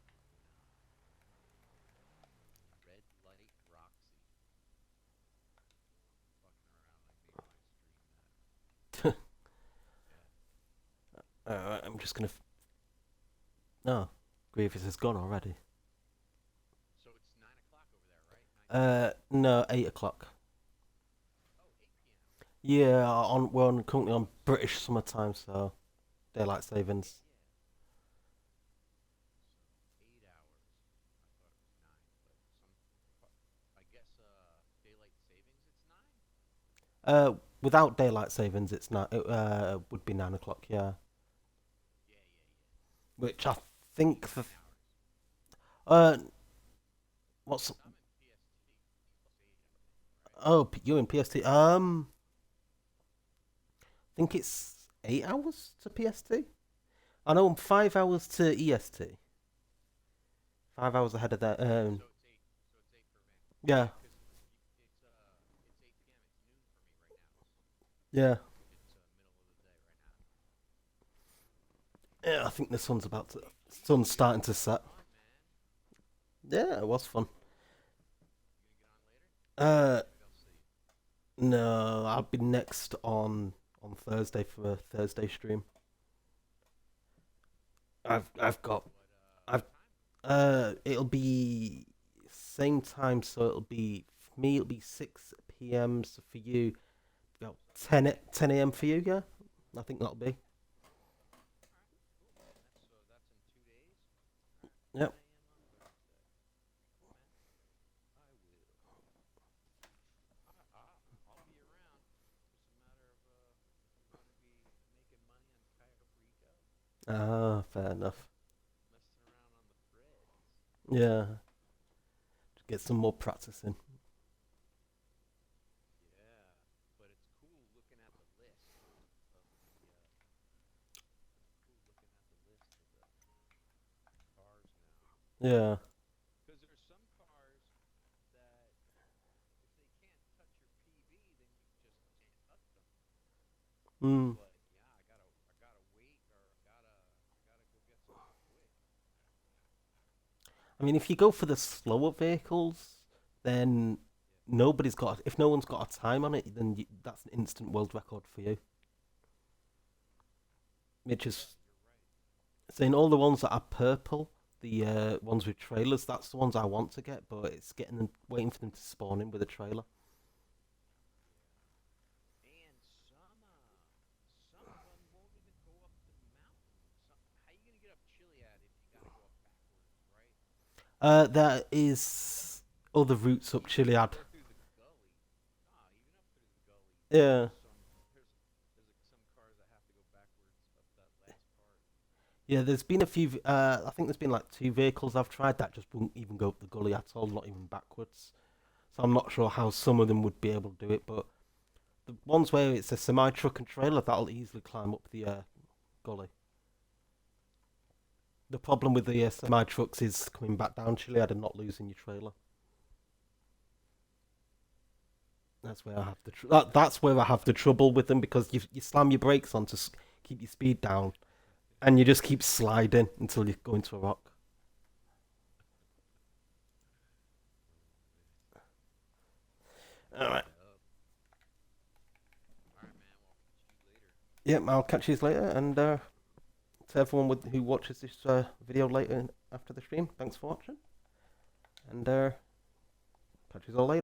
smoking Red Light Roxy. Fucking around. I made my stream that. Yeah. I'm just gonna. No, Grievous is gone already. So it's 9 o'clock over there, right? 9:30. No, 8 o'clock. Oh, 8 p.m. Yeah, we're currently on British summertime, so daylight Yeah, savings. yeah. So 8 hours. I thought it was nine, but I guess daylight savings it's 9. Without daylight savings, it's not. It would be 9 o'clock. Yeah, Yeah, yeah, yeah. which I So you think got the 9 hours. uh what's Cause I'm in PST plus 8, I think, right? you in PST? Think it's 8 hours to PST. I know I'm 5 hours to EST. 5 hours ahead of that. So it's 8. So it's 8 for me. Yeah, Yeah, cause it's 8 p.m. It's noon for me right now. yeah, It's middle of the day right now. yeah. I think the sun's about to. Sun's starting to set. Fun, man. Yeah, it was fun. You gonna get on later? Uh, Maybe I'll see you. no, I'll be next on Thursday for a Thursday stream. I've got What I've time? it'll be same time, so it'll be for me it'll be 6 p.m. So for you, about 10 a.m. for you, yeah. I think that'll be. All right, cool, man. That's in 2 days. All right, Yep. 10 a.m. on Thursday. Cool, man. I will. I'll be around. Just a matter of if I'm gonna be making money on Coyote Rico, Ah, fair enough. messing around on the threads. Yeah, get some more practice in. Yeah, but it's cool looking at the list of the. It's cool looking at the list of the cars now. Yeah. Because there's some cars that if they can't touch your PV, then you just can't touch them. Mm. But yeah, I gotta wait or I gotta go get some quick. I mean, if you go for the slower vehicles, then Yeah, nobody's got. If no one's got a time on it, then that's an instant world record for you. Which yeah, is you're right. saying all the ones that are purple, the ones with trailers. That's the ones I want to get, but it's getting them, waiting for them to spawn in with a trailer. Yeah, and some of them won't even go up the mountain. How you gonna get up Chiliad if you gotta go up backwards, right? There is other routes up Chiliad. Or through the gully. Even up through the gully. Yeah, There's some some cars that have to go backwards up that last part. yeah. There's been a few. I think there's been like two vehicles I've tried that just won't even go up the gully at all, not even backwards. So I'm not sure how some of them would be able to do it, but the ones where it's a semi truck and trailer that'll easily climb up the gully. The problem with the semi trucks is coming back down Chiliad and not losing your trailer. That's where I have that's where I have the trouble with them because you slam your brakes on to keep your speed down, and you just keep sliding until you go into a rock. All right. Yup. All right, man. Well, I'll catch you later. Yeah, I'll catch you later, and to everyone who watches this video later after the stream, thanks for watching, and catch you all later.